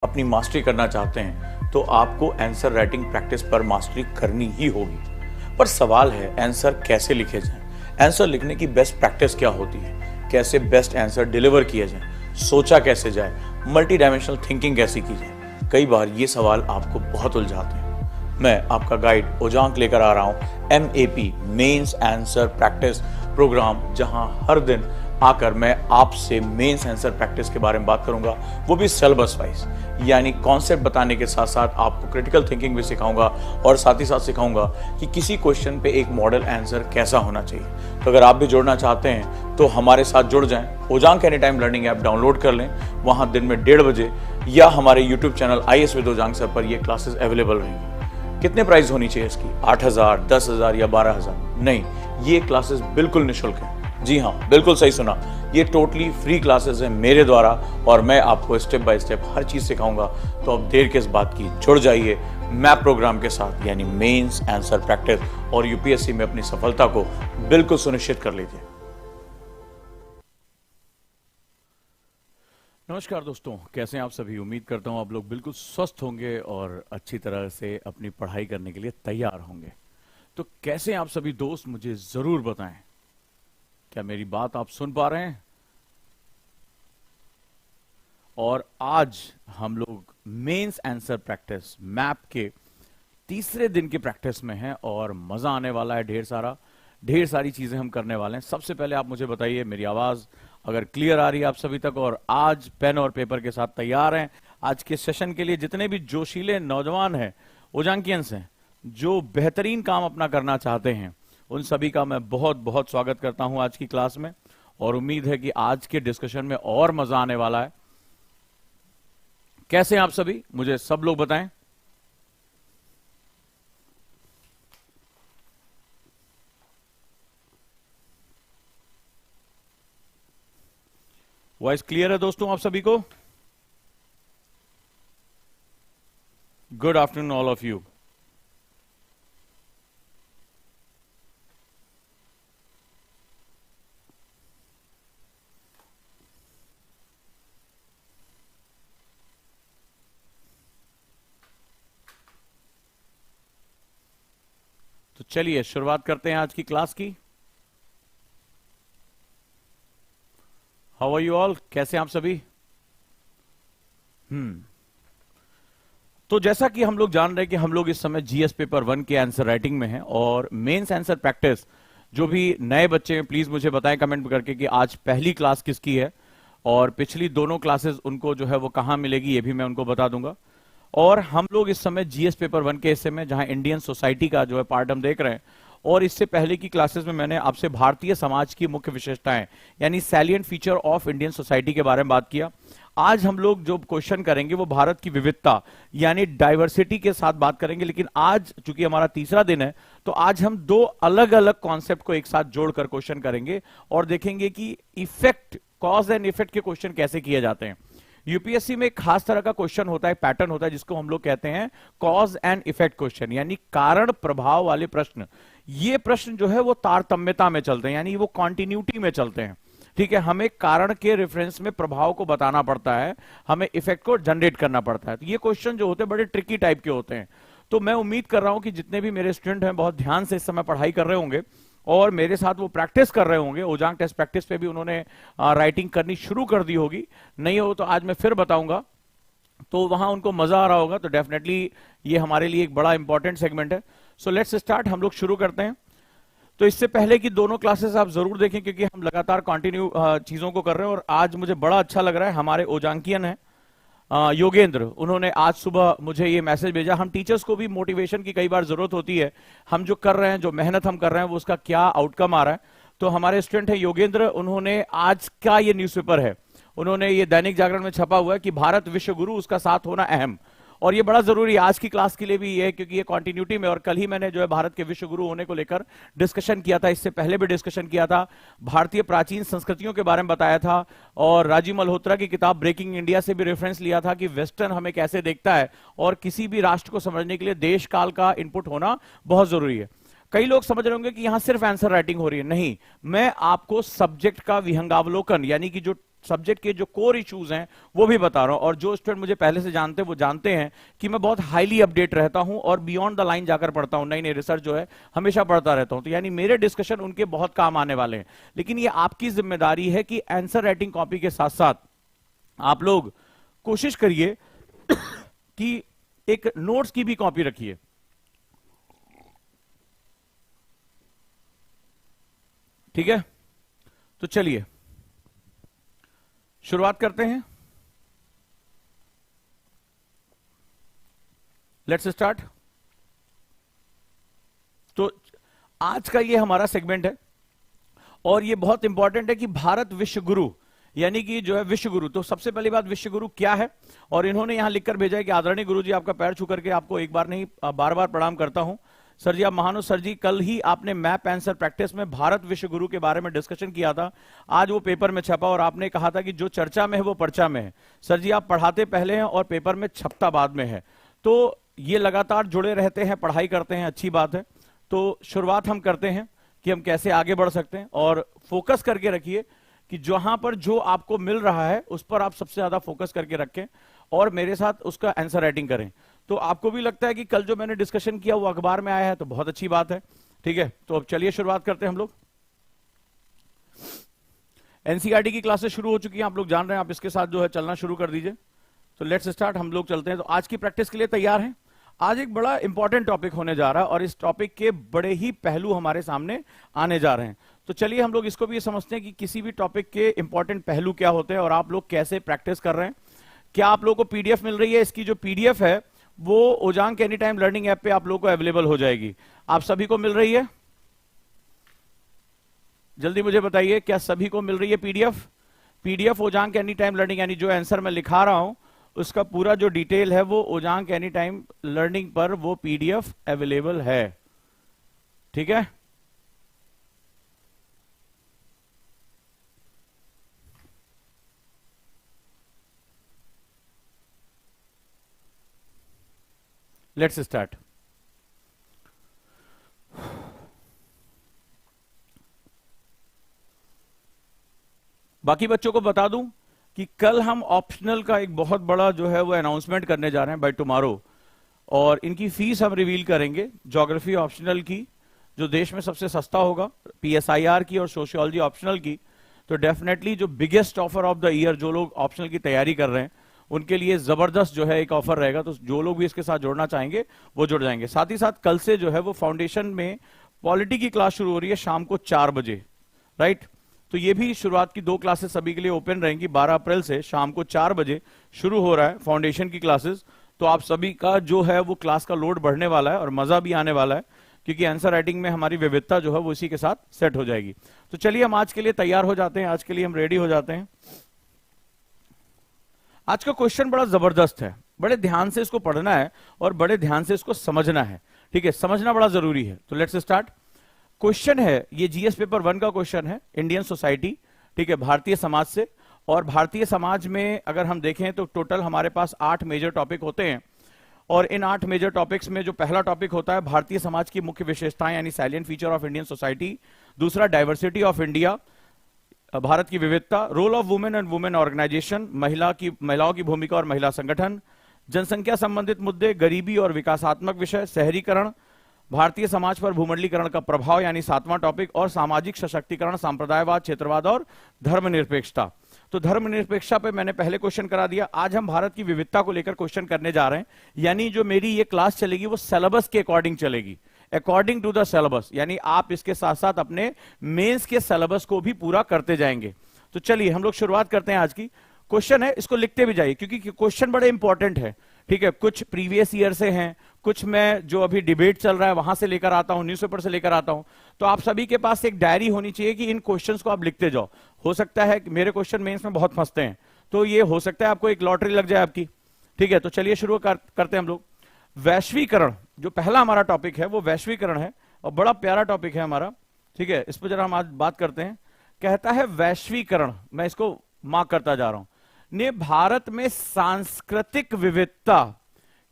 अपनी मास्टरी करना चाहते हैं तो आपको आंसर राइटिंग प्रैक्टिस पर मास्टरी करनी ही होगी। पर सवाल है आंसर कैसे लिखे जाएं? आंसर लिखने की बेस्ट प्रैक्टिस क्या होती है? कैसे बेस्ट आंसर डिलीवर किया जाए? सोचा कैसे जाए? मल्टी डायमेंशनल थिंकिंग कैसे की जाए? कई बार ये सवाल आपको बहुत उलझाते हैं। मैं आपका गाइड ओजांक लेकर आ रहा हूँ MAP mains answer practice program, जहां हर दिन आकर मैं आपसे मेंस आंसर प्रैक्टिस के बारे में बात करूंगा, वो भी सिलेबस वाइज, यानी कॉन्सेप्ट बताने के साथ साथ आपको क्रिटिकल थिंकिंग भी सिखाऊंगा और साथ ही साथ सिखाऊंगा कि किसी क्वेश्चन पे एक मॉडल आंसर कैसा होना चाहिए। तो अगर आप भी जुड़ना चाहते हैं तो हमारे साथ जुड़ जाएं। Ojaank any time learning app download कर लें, वहां दिन में 1:30 बजे या हमारे YouTube channel IAS with Ojaank sir पर ये क्लासेस अवेलेबल रहेंगी। कितने प्राइस होनी चाहिए इसकी? 8,000, 10,000 या 12,000? नहीं, ये क्लासेस बिल्कुल निःशुल्क है। जी हाँ, बिल्कुल सही सुना, ये टोटली फ्री क्लासेस हैं मेरे द्वारा और मैं आपको स्टेप बाय स्टेप हर चीज सिखाऊंगा। तो अब देर किस बात की, जुड़ जाइए मैप प्रोग्राम के साथ, यानी मेंस आंसर प्रैक्टिस, और UPSC में अपनी सफलता को बिल्कुल सुनिश्चित कर लीजिए। नमस्कार दोस्तों, कैसे हैं आप सभी? उम्मीद करता हूं आप लोग बिल्कुल स्वस्थ होंगे और अच्छी तरह से अपनी पढ़ाई करने के लिए तैयार होंगे। तो कैसे हैं आप सभी दोस्त, मुझे जरूर बताएं। क्या मेरी बात आप सुन पा रहे हैं? और आज हम लोग मेंस आंसर प्रैक्टिस मैप के तीसरे दिन की प्रैक्टिस में हैं और मजा आने वाला है। ढेर सारी चीजें हम करने वाले हैं। सबसे पहले आप मुझे बताइए, मेरी आवाज अगर क्लियर आ रही है आप सभी तक, और आज पेन और पेपर के साथ तैयार हैं आज के सेशन के लिए। जितने भी जोशीले नौजवान हैं, ओजांकियंस हैं, जो बेहतरीन काम अपना करना चाहते हैं, उन सभी का मैं बहुत बहुत स्वागत करता हूं आज की क्लास में। और उम्मीद है कि आज के डिस्कशन में और मजा आने वाला है। कैसे हैं आप सभी, मुझे सब लोग बताएं। वॉइस क्लियर है दोस्तों आप सभी को? Good afternoon all of you. तो चलिए शुरुआत करते हैं आज की क्लास की। हाउ आर यू ऑल, कैसे आप सभी? तो जैसा कि हम लोग जान रहे हैं कि हम लोग इस समय GS पेपर 1 के आंसर राइटिंग में हैं और मेंस आंसर प्रैक्टिस। जो भी नए बच्चे हैं प्लीज मुझे बताएं कमेंट करके कि आज पहली क्लास किसकी है और पिछली दोनों क्लासेस उनको जो है वो कहां मिलेगी, ये भी मैं उनको बता दूंगा। और हम लोग इस समय GS पेपर 1 के हिस्से में, जहां इंडियन सोसाइटी का जो है पार्ट हम देख रहे हैं, और इससे पहले की क्लासेस में मैंने आपसे भारतीय समाज की मुख्य विशेषताएं यानी salient feature of Indian society के बारे में बात किया। आज हम लोग जो क्वेश्चन करेंगे वो भारत की विविधता यानी डाइवर्सिटी के साथ बात करेंगे। लेकिन आज चूंकि हमारा तीसरा दिन है तो आज हम दो अलग अलग कॉन्सेप्ट को एक साथ जोड़कर क्वेश्चन करेंगे और देखेंगे कि इफेक्ट, कॉज एंड इफेक्ट के क्वेश्चन कैसे किए जाते हैं। UPSC में एक खास तरह का क्वेश्चन होता है, पैटर्न होता है, जिसको हम लोग कहते हैं कॉज एंड इफेक्ट क्वेश्चन, यानी कारण प्रभाव वाले प्रश्न। ये प्रश्न जो है वो तारतम्यता में चलते हैं, यानी वो कॉन्टिन्यूटी में चलते हैं। ठीक है, हमें कारण के रेफरेंस में प्रभाव को बताना पड़ता है, हमें इफेक्ट को जनरेट करना पड़ता है। तो ये क्वेश्चन जो होते हैं बड़े ट्रिकी टाइप के होते हैं। तो मैं उम्मीद कर रहा हूं कि जितने भी मेरे स्टूडेंट हैं बहुत ध्यान से इस समय पढ़ाई कर रहे होंगे और मेरे साथ वो प्रैक्टिस कर रहे होंगे। ओजांक टेस्ट प्रैक्टिस पे भी उन्होंने राइटिंग करनी शुरू कर दी होगी, नहीं हो तो आज मैं फिर बताऊंगा, तो वहां उनको मजा आ रहा होगा। तो डेफिनेटली ये हमारे लिए एक बड़ा इंपॉर्टेंट सेगमेंट है। सो लेट्स स्टार्ट, हम लोग शुरू करते हैं। तो इससे पहले की दोनों क्लासेस आप जरूर देखें क्योंकि हम लगातार कंटिन्यू चीजों को कर रहे हैं। और आज मुझे बड़ा अच्छा लग रहा है, हमारे ओजांकियन है योगेंद्र, उन्होंने आज सुबह मुझे ये मैसेज भेजा। हम टीचर्स को भी मोटिवेशन की कई बार जरूरत होती है, हम जो कर रहे हैं, जो मेहनत हम कर रहे हैं, वो उसका क्या आउटकम आ रहा है। तो हमारे स्टूडेंट है योगेंद्र, उन्होंने आज का ये न्यूज़पेपर है, उन्होंने ये दैनिक जागरण में छपा हुआ है कि भारत विश्व गुरु, उसका साथ होना अहम। और ये बड़ा जरूरी आज की क्लास के लिए भी ये है क्योंकि ये कंटिन्यूटी में, और कल ही मैंने जो है भारत के विश्व गुरु होने को लेकर डिस्कशन किया था, इससे पहले भी डिस्कशन किया था, भारतीय प्राचीन संस्कृतियों के बारे में बताया था। और राजीव मल्होत्रा की किताब ब्रेकिंग इंडिया से भी रेफरेंस लिया था कि वेस्टर्न हमें कैसे देखता है और किसी भी राष्ट्र को समझने के लिए देश काल का इनपुट होना बहुत जरूरी है। कई लोग समझ रहे होंगे कि यहां सिर्फ आंसर राइटिंग हो रही है, नहीं, मैं आपको सब्जेक्ट का विहंगावलोकन यानी कि जो सब्जेक्ट के जो कोर इश्यूज हैं वो भी बता रहा हूं। और जो स्टूडेंट मुझे पहले से जानते हैं वो जानते हैं कि मैं बहुत हाईली अपडेट रहता हूं और बियॉन्ड द लाइन जाकर पढ़ता हूं, नई नई रिसर्च जो है हमेशा पढ़ता रहता हूं। तो यानी मेरे डिस्कशन उनके बहुत काम आने वाले हैं। लेकिन ये आपकी जिम्मेदारी है कि आंसर राइटिंग कॉपी के साथ साथ आप लोग कोशिश करिए कि एक नोट्स की भी कॉपी रखिए। ठीक है, तो चलिए शुरुआत करते हैं। Let's start. तो आज का ये हमारा सेगमेंट है और ये बहुत इंपॉर्टेंट है कि भारत विश्व गुरु यानी कि जो है विश्व गुरु। तो सबसे पहली बात, विश्व गुरु क्या है? और इन्होंने यहां लिखकर भेजा है कि आदरणीय गुरु जी, आपका पैर छू करके आपको एक बार नहीं बार बार प्रणाम करता हूं। सर जी आप महान हो। सर जी कल ही आपने मैप आंसर प्रैक्टिस में भारत विश्व गुरु के बारे में डिस्कशन किया था, आज वो पेपर में छपा और आपने कहा था कि जो चर्चा में है वो पर्चा में है। सर जी आप पढ़ाते पहले हैं और पेपर में छपता बाद में है, तो ये लगातार जुड़े रहते हैं, पढ़ाई करते हैं, अच्छी बात है। तो शुरुआत हम करते हैं कि हम कैसे आगे बढ़ सकते हैं और फोकस करके रखिए कि जहां पर जो आपको मिल रहा है उस पर आप सबसे ज्यादा फोकस करके रखें और मेरे साथ उसका आंसर राइटिंग करें। तो आपको भी लगता है कि कल जो मैंने डिस्कशन किया वो अखबार में आया है, तो बहुत अच्छी बात है। ठीक है, तो अब चलिए शुरुआत करते हैं हम लोग। एनसीईआरटी की क्लासेस शुरू हो चुकी हैं, आप लोग जान रहे हैं, आप इसके साथ जो है चलना शुरू कर दीजिए। तो लेट्स स्टार्ट, हम लोग चलते हैं। तो आज की प्रैक्टिस के लिए तैयार हैं? आज एक बड़ा इंपॉर्टेंट टॉपिक होने जा रहा है और इस टॉपिक के बड़े ही पहलू हमारे सामने आने जा रहे हैं। तो चलिए हम लोग इसको भी समझते हैं कि किसी भी टॉपिक के इंपॉर्टेंट पहलू क्या होते हैं और आप लोग कैसे प्रैक्टिस कर रहे हैं। क्या आप लोगों को पीडीएफ मिल रही है? इसकी जो पीडीएफ है वो ओजांग एनी टाइम लर्निंग ऐप पे आप लोगों को अवेलेबल हो जाएगी। आप सभी को मिल रही है? जल्दी मुझे बताइए, क्या सभी को मिल रही है PDF? PDF ओजांग any time learning यानी जो आंसर मैं लिखा रहा हूं उसका पूरा जो डिटेल है वो ओजांग एनी टाइम लर्निंग पर वो पीडीएफ अवेलेबल है। ठीक है, लेट्स स्टार्ट। बाकी बच्चों को बता दूं कि कल हम ऑप्शनल का एक बहुत बड़ा जो है वो अनाउंसमेंट करने जा रहे हैं बाय टुमारो, और इनकी फीस हम रिवील करेंगे। ज्योग्राफी ऑप्शनल की जो देश में सबसे सस्ता होगा, पीएसआईआर की और सोशियोलॉजी ऑप्शनल की। तो डेफिनेटली जो biggest offer of the year, जो लोग ऑप्शनल की तैयारी कर रहे हैं उनके लिए जबरदस्त जो है एक ऑफर रहेगा। तो जो लोग भी इसके साथ जुड़ना चाहेंगे वो जुड़ जाएंगे। साथ ही साथ कल से जो है वो फाउंडेशन में पॉलिटी की क्लास शुरू हो रही है शाम को 4 बजे, राइट। तो ये भी शुरुआत की 2 क्लासेस सभी के लिए ओपन रहेंगी। 12 अप्रैल से शाम को 4 बजे शुरू हो रहा है फाउंडेशन की क्लासेस। तो आप सभी का जो है वो क्लास का लोड बढ़ने वाला है और मजा भी आने वाला है, क्योंकि आंसर राइटिंग में हमारी विविधता जो है वो इसी के साथ सेट हो जाएगी। तो चलिए हम आज के लिए तैयार हो जाते हैं, आज के लिए हम रेडी हो जाते हैं। आज का क्वेश्चन बड़ा जबरदस्त है, बड़े ध्यान से इसको पढ़ना है और बड़े ध्यान से इसको समझना है। ठीक है, समझना बड़ा जरूरी है। तो लेट्स स्टार्ट। क्वेश्चन है, ये जीएस पेपर 1 का क्वेश्चन है, इंडियन सोसाइटी, ठीक है, भारतीय समाज से। और भारतीय समाज में अगर हम देखें तो टोटल हमारे पास 8 मेजर टॉपिक होते हैं और इन 8 मेजर टॉपिक्स में जो पहला टॉपिक होता है भारतीय समाज की मुख्य विशेषताएं यानी silent feature of Indian society. दूसरा डाइवर्सिटी ऑफ इंडिया, भारत की विविधता। Role of women and women organization, महिलाओं की भूमिका और महिला संगठन। जनसंख्या संबंधित मुद्दे, गरीबी और विकासात्मक विषय, शहरीकरण, भारतीय समाज पर भूमंडलीकरण का प्रभाव यानी 7वां टॉपिक। और सामाजिक सशक्तिकरण, सांप्रदायवाद, क्षेत्रवाद और धर्मनिरपेक्षता। तो धर्मनिरपेक्षता पे मैंने पहले क्वेश्चन करा दिया। आज हम भारत की विविधता को लेकर क्वेश्चन करने जा रहे हैं, यानी जो मेरी ये क्लास चलेगी वो सिलेबस के अकॉर्डिंग चलेगी, अकॉर्डिंग टू द सिलेबस, यानी आप इसके साथ साथ अपने मेंस के सिलेबस को भी पूरा करते जाएंगे। तो चलिए हम लोग शुरुआत करते हैं। आज की क्वेश्चन है, इसको लिखते भी जाइए क्योंकि क्वेश्चन बड़े इंपॉर्टेंट है। ठीक है, कुछ प्रीवियस ईयर से हैं, कुछ मैं जो अभी डिबेट चल रहा है वहां से लेकर आता हूं, न्यूज़पेपर से लेकर आता हूं। तो आप सभी के पास एक डायरी होनी चाहिए कि इन क्वेश्चंस को आप लिखते जाओ। हो सकता है कि मेरे क्वेश्चन मेंस में बहुत फंसते हैं, तो ये हो सकता है आपको एक लॉटरी लग जाए आपकी। ठीक है, तो चलिए शुरू करते हैं हम लोग। वैश्वीकरण, जो पहला हमारा टॉपिक है वो वैश्वीकरण है और बड़ा प्यारा टॉपिक है हमारा। ठीक है, इस पर जरा हम आज बात करते हैं। कहता है वैश्वीकरण, मैं इसको मार्क करता जा रहा हूं, ने भारत में सांस्कृतिक विविधता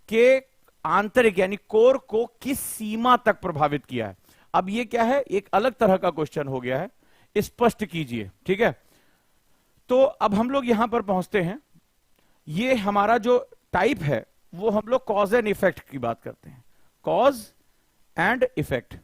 के आंतरिक यानी कोर को किस सीमा तक प्रभावित किया है। अब ये क्या है, एक अलग तरह का क्वेश्चन हो गया है, स्पष्ट कीजिए। ठीक है, तो अब हम लोग यहां पर पहुंचते हैं। ये हमारा जो टाइप है वो हम लोग कॉज एंड इफेक्ट की बात करते हैं, कॉज एंड इफेक्ट।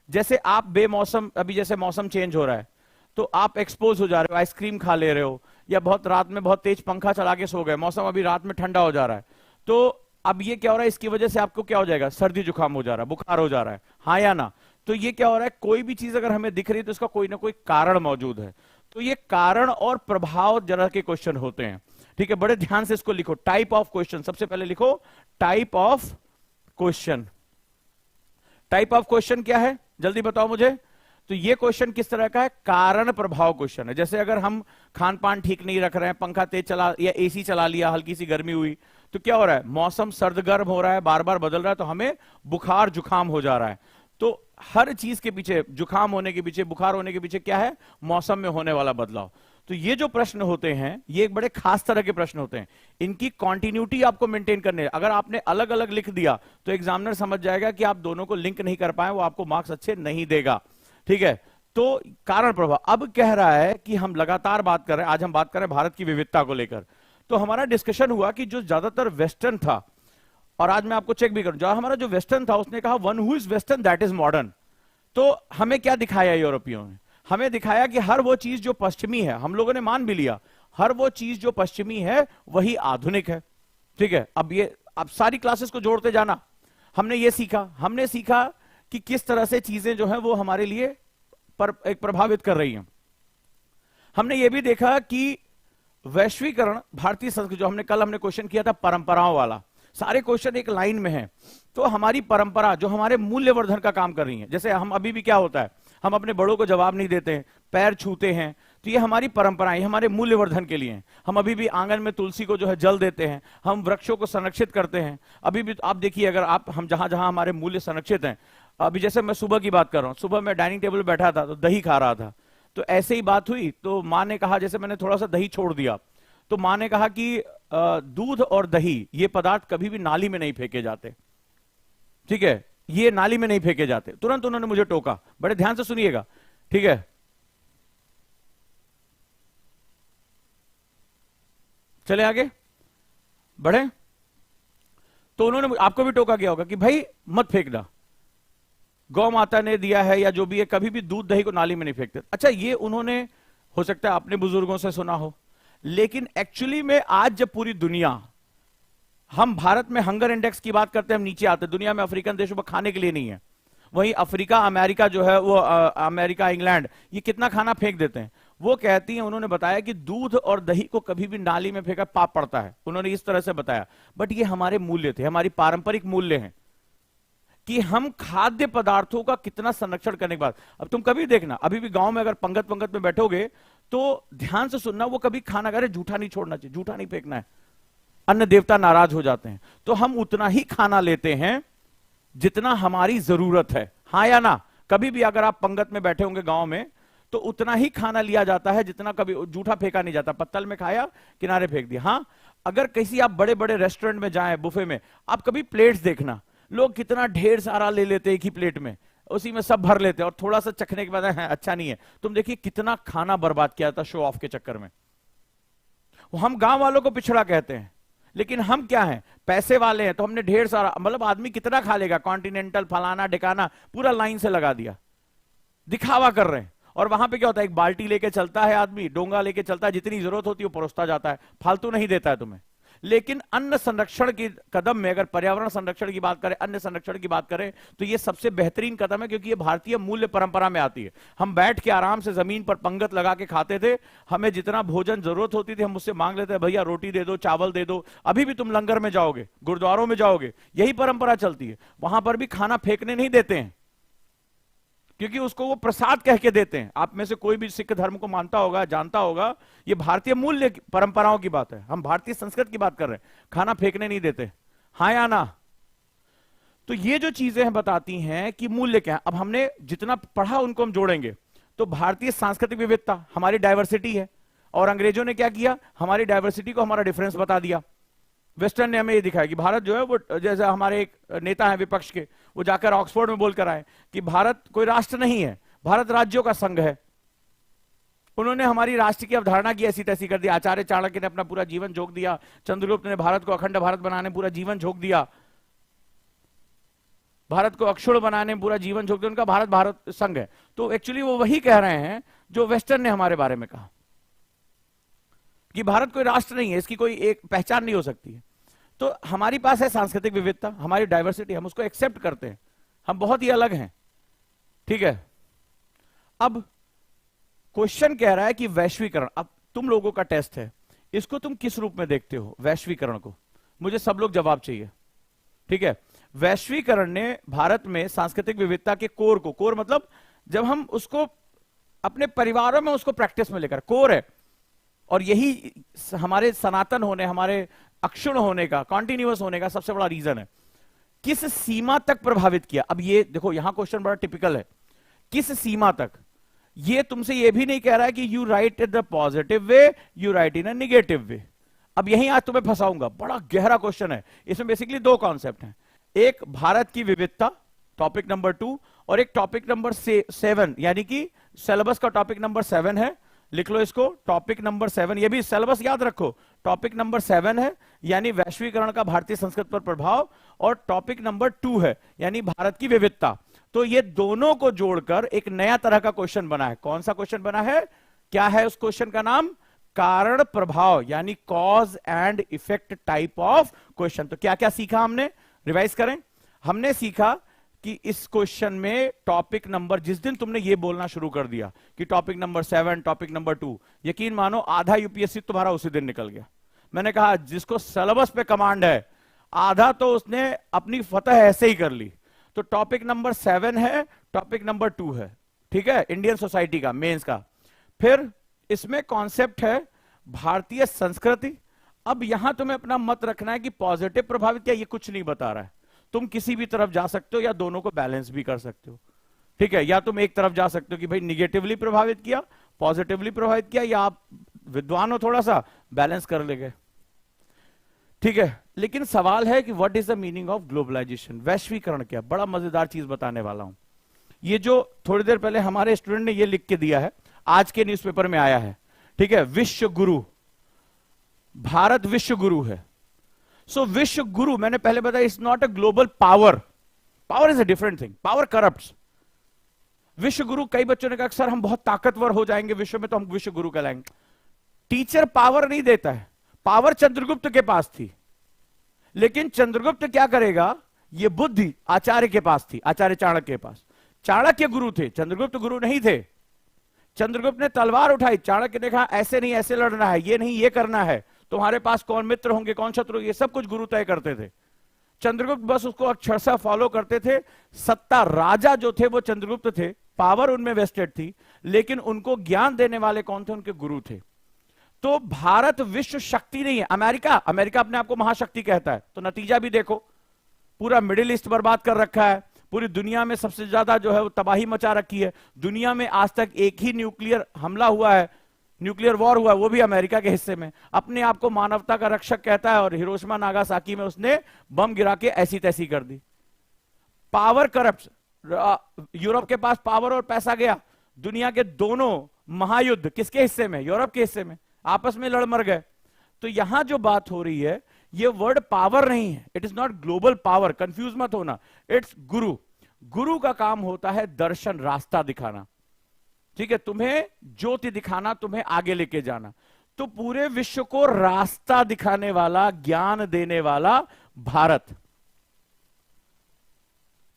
जैसे आप बेमौसम, अभी जैसे मौसम चेंज हो रहा है तो आप एक्सपोज हो जा रहे हो, आइसक्रीम खा ले रहे हो, या बहुत रात में बहुत तेज पंखा चला के सो गए, मौसम अभी रात में ठंडा हो जा रहा है, तो अब ये क्या हो रहा है, इसकी वजह से आपको क्या हो जाएगा, सर्दी जुकाम हो जा रहा है, बुखार हो जा रहा है, हाँ या ना। तो ये क्या हो रहा है, कोई भी चीज अगर हमें दिख रही है तो इसका कोई ना कोई कारण मौजूद है। तो ये कारण और प्रभाव जरा के क्वेश्चन होते हैं, ठीक है, बड़े ध्यान से इसको लिखो। टाइप ऑफ क्वेश्चन, सबसे पहले लिखो type of question. Type of question क्या है, जल्दी बताओ मुझे। तो ये क्वेश्चन किस तरह का है, कारण प्रभाव क्वेश्चन है। जैसे अगर हम खान पान ठीक नहीं रख रहे हैं, पंखा तेज चला या एसी चला लिया, हल्की सी गर्मी हुई, तो क्या हो रहा है, मौसम सर्द गर्म हो रहा है, बार बार बदल रहा है, तो हमें बुखार जुकाम हो जा रहा है। तो हर चीज के पीछे, जुकाम होने के पीछे, बुखार होने के पीछे क्या है, मौसम में होने वाला बदलाव। तो ये जो प्रश्न होते हैं ये एक बड़े खास तरह के प्रश्न होते हैं, इनकी कॉन्टिन्यूटी आपको मेंटेन करनी है। अगर आपने अलग अलग लिख दिया तो एग्जामिनर समझ जाएगा कि आप दोनों को लिंक नहीं कर पाए, वो आपको मार्क्स अच्छे नहीं देगा, ठीक है। तो कारण प्रभाव, अब कह रहा है कि हम लगातार बात कर रहे हैं, आज हम बात कर रहे हैं भारत की विविधता को लेकर। तो हमारा डिस्कशन हुआ कि जो ज्यादातर वेस्टर्न था, और आज मैं आपको चेक भी करूं, जो हमारा जो वेस्टर्न था उसने कहा one who is western that is modern. तो हमें क्या दिखाया यूरोपियों ने, हमें दिखाया कि हर वो चीज जो पश्चिमी है, हम लोगों ने मान भी लिया, हर वो चीज जो पश्चिमी है वही आधुनिक है, ठीक है। अब सारी क्लासेस को जोड़ते जाना, हमने ये सीखा, हमने सीखा कि किस तरह से चीजें जो है वो हमारे लिए एक प्रभावित कर रही हैं। हमने ये भी देखा कि वैश्वीकरण, भारतीय संस्कृति, जो हमने क्वेश्चन किया था परंपराओं वाला, सारे क्वेश्चन एक लाइन में हैं। तो हमारी परंपरा जो हमारे मूल्यवर्धन का काम कर रही है, जैसे हम अभी भी क्या होता है, हम अपने बड़ों को जवाब नहीं देते हैं, पैर छूते हैं, तो ये हमारी परंपराएं हमारे मूल्यवर्धन के लिए हैं। हम अभी भी आंगन में तुलसी को जो है जल देते हैं, हम वृक्षों को संरक्षित करते हैं। अभी भी आप देखिए, अगर हम जहां जहां हमारे मूल्य संरक्षित हैं, अभी जैसे मैं सुबह की बात कर रहा हूं, सुबह मैं डाइनिंग टेबल पर बैठा था तो दही खा रहा था, तो ऐसे ही बात हुई तो माँ ने कहा, जैसे मैंने थोड़ा सा दही छोड़ दिया, तो माँ ने कहा कि दूध और दही ये पदार्थ कभी भी नाली में नहीं फेंके जाते, ठीक है, ये नाली में नहीं फेंके जाते। तुरंत उन्होंने मुझे टोका, बड़े ध्यान से सुनिएगा, ठीक है। चले आगे बढ़े, तो उन्होंने आपको भी टोका गया होगा कि भाई मत फेंकना, गौ माता ने दिया है या जो भी है, कभी भी दूध दही को नाली में नहीं फेंकते। अच्छा, ये उन्होंने हो सकता है अपने बुजुर्गों से सुना हो, लेकिन एक्चुअली में आज जब पूरी दुनिया, हम भारत में हंगर इंडेक्स की बात करते हैं, हम नीचे आते हैं, दुनिया में अफ्रीकन देशों पर खाने के लिए नहीं है, वहीं अफ्रीका अमेरिका जो है वो अमेरिका इंग्लैंड ये कितना खाना फेंक देते हैं। वो कहती हैं, उन्होंने बताया कि दूध और दही को कभी भी नाली में फेंका पाप पड़ता है, उन्होंने इस तरह से बताया। बट ये हमारे मूल्य थे, हमारी पारंपरिक मूल्य हैं कि हम खाद्य पदार्थों का कितना संरक्षण करने के बाद, अब तुम कभी देखना, अभी भी गांव में अगर पंगत पंगत में बैठोगे तो ध्यान से सुनना, वो कभी खाना खा रहे जूठा नहीं छोड़ना चाहिए, जूठा नहीं फेंकना है, अन्न देवता नाराज हो जाते हैं। तो हम उतना ही खाना लेते हैं जितना हमारी जरूरत है, हाँ या ना। कभी भी अगर आप पंगत में बैठे होंगे गांव में तो उतना ही खाना लिया जाता है जितना, कभी जूठा फेंका नहीं जाता, पत्तल में खाया किनारे फेंक दिया। हाँ, अगर किसी आप बड़े बड़े रेस्टोरेंट में जाएं, बुफे में, आप कभी प्लेट्स देखना, लोग कितना ढेर सारा ले लेते हैं एक ही प्लेट में, उसी में सब भर लेते हैं और थोड़ा सा चखने के बाद है अच्छा नहीं है। तुम देखिए कितना खाना बर्बाद किया था शो ऑफ के चक्कर में। हम गांव वालों को पिछड़ा कहते हैं, लेकिन हम क्या हैं, पैसे वाले हैं, तो हमने ढेर सारा, मतलब आदमी कितना खा लेगा, कॉन्टिनेंटल फलाना ढिकाना पूरा लाइन से लगा दिया, दिखावा कर रहे हैं। और वहां पे क्या होता है, एक बाल्टी लेके चलता है आदमी, डोंगा लेके चलता है, जितनी जरूरत होती है वो परोसता जाता है, फालतू नहीं देता है तुम्हें। लेकिन अन्न संरक्षण की कदम में, अगर पर्यावरण संरक्षण की बात करें, अन्न संरक्षण की बात करें, तो ये सबसे बेहतरीन कदम है, क्योंकि ये भारतीय मूल्य परंपरा में आती है। हम बैठ के आराम से जमीन पर पंगत लगा के खाते थे, हमें जितना भोजन जरूरत होती थी हम मुझसे मांग लेते, भैया रोटी दे दो, चावल दे दो। अभी भी तुम लंगर में जाओगे, गुरुद्वारों में जाओगे, यही परंपरा चलती है, वहां पर भी खाना फेंकने नहीं देते हैं, क्योंकि उसको वो प्रसाद कह के देते हैं। आप में से कोई भी सिख धर्म को मानता होगा, जानता होगा, ये भारतीय मूल्य परंपराओं की बात है, हम भारतीय संस्कृति की बात कर रहे हैं, खाना फेंकने नहीं देते, हाँ या ना। तो ये जो चीजें हैं बताती हैं कि मूल्य क्या है। अब हमने जितना पढ़ा उनको हम जोड़ेंगे, तो भारतीय सांस्कृतिक विविधता हमारी डायवर्सिटी है, और अंग्रेजों ने क्या किया, हमारी डायवर्सिटी को हमारा डिफरेंस बता दिया। वेस्टर्न ने हमें ये दिखाया कि भारत जो है वो, जैसे हमारे एक नेता है विपक्ष के, वो जाकर ऑक्सफोर्ड में बोलकर आए कि भारत कोई राष्ट्र नहीं है, भारत राज्यों का संघ है। उन्होंने हमारी राष्ट्र की अवधारणा की ऐसी तैसी कर दी। आचार्य चाणक्य ने अपना पूरा जीवन झोंक दिया, चंद्रगुप्त ने भारत को अखंड भारत बनाने पूरा जीवन झोंक दिया, भारत को अक्षुण बनाने पूरा जीवन झोंक दिया। उनका भारत भारत संघ है। तो एक्चुअली वो वही कह रहे हैं जो वेस्टर्न ने हमारे बारे में कहा कि भारत कोई राष्ट्र नहीं है, इसकी कोई एक पहचान नहीं हो सकती है। तो हमारी पास है सांस्कृतिक विविधता, हमारी डाइवर्सिटी, हम उसको एक्सेप्ट करते हैं, हम बहुत ही अलग हैं, ठीक है। अब क्वेश्चन कह रहा है कि वैश्वीकरण, अब तुम लोगों का टेस्ट है, इसको तुम किस रूप में देखते हो वैश्वीकरण को? मुझे सब लोग जवाब चाहिए, ठीक है। वैश्वीकरण ने भारत में सांस्कृतिक विविधता के कोर मतलब जब हम उसको अपने परिवारों में उसको प्रैक्टिस में लेकर, कोर है, और यही हमारे सनातन होने, हमारे अक्षुण होने का, कॉन्टिन्यूअस होने का सबसे बड़ा रीजन है। किस सीमा तक प्रभावित किया? अब ये देखो, यहां क्वेश्चन बड़ा टिपिकल है, किस सीमा तक? ये तुमसे ये भी नहीं कह रहा है कि you write in the positive way, you write in a negative way. अब यही आज तुम्हें फंसाऊंगा, बड़ा गहरा क्वेश्चन है। इसमें बेसिकली दो कॉन्सेप्ट हैं, एक भारत की विविधता टॉपिक नंबर 2, और एक टॉपिक नंबर 7, यानी कि सिलेबस का टॉपिक नंबर 7 है। लिख लो इसको, टॉपिक नंबर 7, ये भी सिलेबस याद रखो। टॉपिक नंबर 7 है यानी वैश्वीकरण का भारतीय संस्कृति पर प्रभाव, और टॉपिक नंबर 2 है यानी भारत की विविधता। तो ये दोनों को जोड़कर एक नया तरह का क्वेश्चन बना है। कौन सा क्वेश्चन बना है? क्या है उस क्वेश्चन का नाम? कारण प्रभाव, यानी cause and effect type of question. तो क्या क्या सीखा हमने? रिवाइज करें। हमने सीखा कि इस क्वेश्चन में टॉपिक नंबर, जिस दिन तुमने ये बोलना शुरू कर दिया कि टॉपिक नंबर 7, टॉपिक नंबर 2, यकीन मानो आधा यूपीएससी तुम्हारा उसी दिन निकल गया। मैंने कहा जिसको सिलेबस पे कमांड है, आधा तो उसने अपनी फतह ऐसे ही कर ली। तो टॉपिक नंबर 7 है, टॉपिक नंबर 2 है, ठीक है, इंडियन सोसाइटी का, मेंस का। फिर इसमें कॉन्सेप्ट है भारतीय संस्कृति। अब यहां तुम्हें अपना मत रखना है कि पॉजिटिव प्रभावित या, ये कुछ नहीं बता रहा है। तुम किसी भी तरफ जा सकते हो या दोनों को बैलेंस भी कर सकते हो, ठीक है। या तुम एक तरफ जा सकते हो कि भाई निगेटिवली प्रभावित किया, पॉजिटिवली प्रभावित किया, या आप विद्वान हो थोड़ा सा, बैलेंस कर ले गए, ठीक है। लेकिन सवाल है कि what is the meaning of globalization? वैश्वीकरण क्या? बड़ा मजेदार चीज बताने वाला हूं। ये जो थोड़ी देर पहले हमारे स्टूडेंट ने ये लिख के दिया है, आज के न्यूज़पेपर में आया है, ठीक है। विश्व गुरु, भारत विश्व गुरु है। सो विश्व गुरु, मैंने पहले बताया, it's not a global power, power is a different thing, power corrupts. विश्व गुरु, कई बच्चों ने कहा सर हम बहुत ताकतवर हो जाएंगे विश्व में तो हम विश्व गुरु कहलाएंगे। टीचर पावर नहीं देता है, पावर चंद्रगुप्त के पास थी, लेकिन चंद्रगुप्त क्या करेगा, ये बुद्धि आचार्य के पास थी, आचार्य चाणक्य के पास। चाणक्य गुरु थे, चंद्रगुप्त गुरु नहीं थे। चंद्रगुप्त ने तलवार उठाई, चाणक्य ने कहा ऐसे नहीं ऐसे लड़ना है, ये नहीं ये करना है, तुम्हारे पास कौन मित्र होंगे कौन शत्रु, ये सब कुछ गुरु तय करते थे। चंद्रगुप्त बस उसको अक्षरशः फॉलो करते थे। सत्ता, राजा जो थे वो चंद्रगुप्त थे, पावर उनमें वेस्टेड थी, लेकिन उनको ज्ञान देने वाले कौन थे? उनके गुरु थे। तो भारत विश्व शक्ति नहीं है। अमेरिका, अमेरिका अपने आप को महाशक्ति कहता है, तो नतीजा भी देखो, पूरा मिडिल ईस्ट बर्बाद कर रखा है, पूरी दुनिया में सबसे ज्यादा जो है वो तबाही मचा रखी है। दुनिया में आज तक एक ही न्यूक्लियर हमला हुआ है, न्यूक्लियर वॉर हुआ है, वो भी अमेरिका के हिस्से में। अपने आप को मानवता का रक्षक कहता है, और हिरोशिमा नागासाकी में उसने बम गिरा के ऐसी तैसी कर दी। पावर करप्ट, यूरोप के पास पावर और पैसा गया, दुनिया के दोनों महायुद्ध किसके हिस्से में? यूरोप के हिस्से में, आपस में लड़ मर गए। तो यहां जो बात हो रही है, ये वर्ड पावर नहीं है, it is not global power, confuse मत होना, इट्स गुरु। गुरु का काम होता है दर्शन, रास्ता दिखाना, ठीक है, तुम्हें ज्योति दिखाना, तुम्हें आगे लेके जाना। तो पूरे विश्व को रास्ता दिखाने वाला, ज्ञान देने वाला भारत।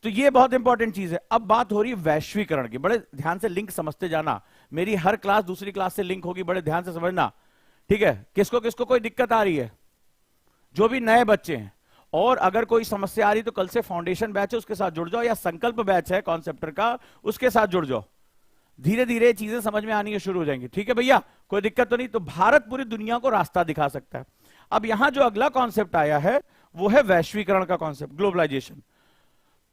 तो ये बहुत इंपॉर्टेंट चीज है। अब बात हो रही है वैश्वीकरण की, बड़े ध्यान से लिंक समझते जाना, मेरी हर क्लास दूसरी क्लास से लिंक होगी, बड़े ध्यान से समझना, ठीक है। किसको किसको कोई दिक्कत आ रही है? जो भी नए बच्चे हैं, और अगर कोई समस्या आ रही तो कल से फाउंडेशन बैच है उसके साथ जुड़ जाओ, या संकल्प बैच है कॉन्सेप्टर का, उसके साथ जुड़ जाओ। धीरे धीरे चीजें समझ में आनी शुरू हो जाएंगी, ठीक है भैया, कोई दिक्कत तो नहीं। तो भारत पूरी दुनिया को रास्ता दिखा सकता है। अब यहां जो अगला कॉन्सेप्ट आया है वो है वैश्वीकरण का कॉन्सेप्ट, ग्लोबलाइजेशन।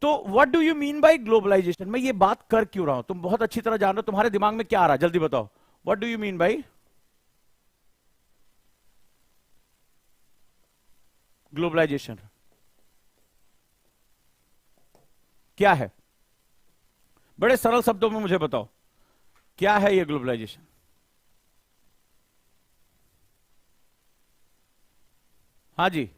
तो what do you mean by globalization? मैं ये बात कर क्यों रहा हूं, तुम बहुत अच्छी तरह जान रहे हो, तुम्हारे दिमाग में क्या आ रहा है, जल्दी बताओ, what do you mean by globalization? क्या है? बड़े सरल शब्दों में मुझे बताओ, क्या है ये ग्लोबलाइजेशन? हाँ जी,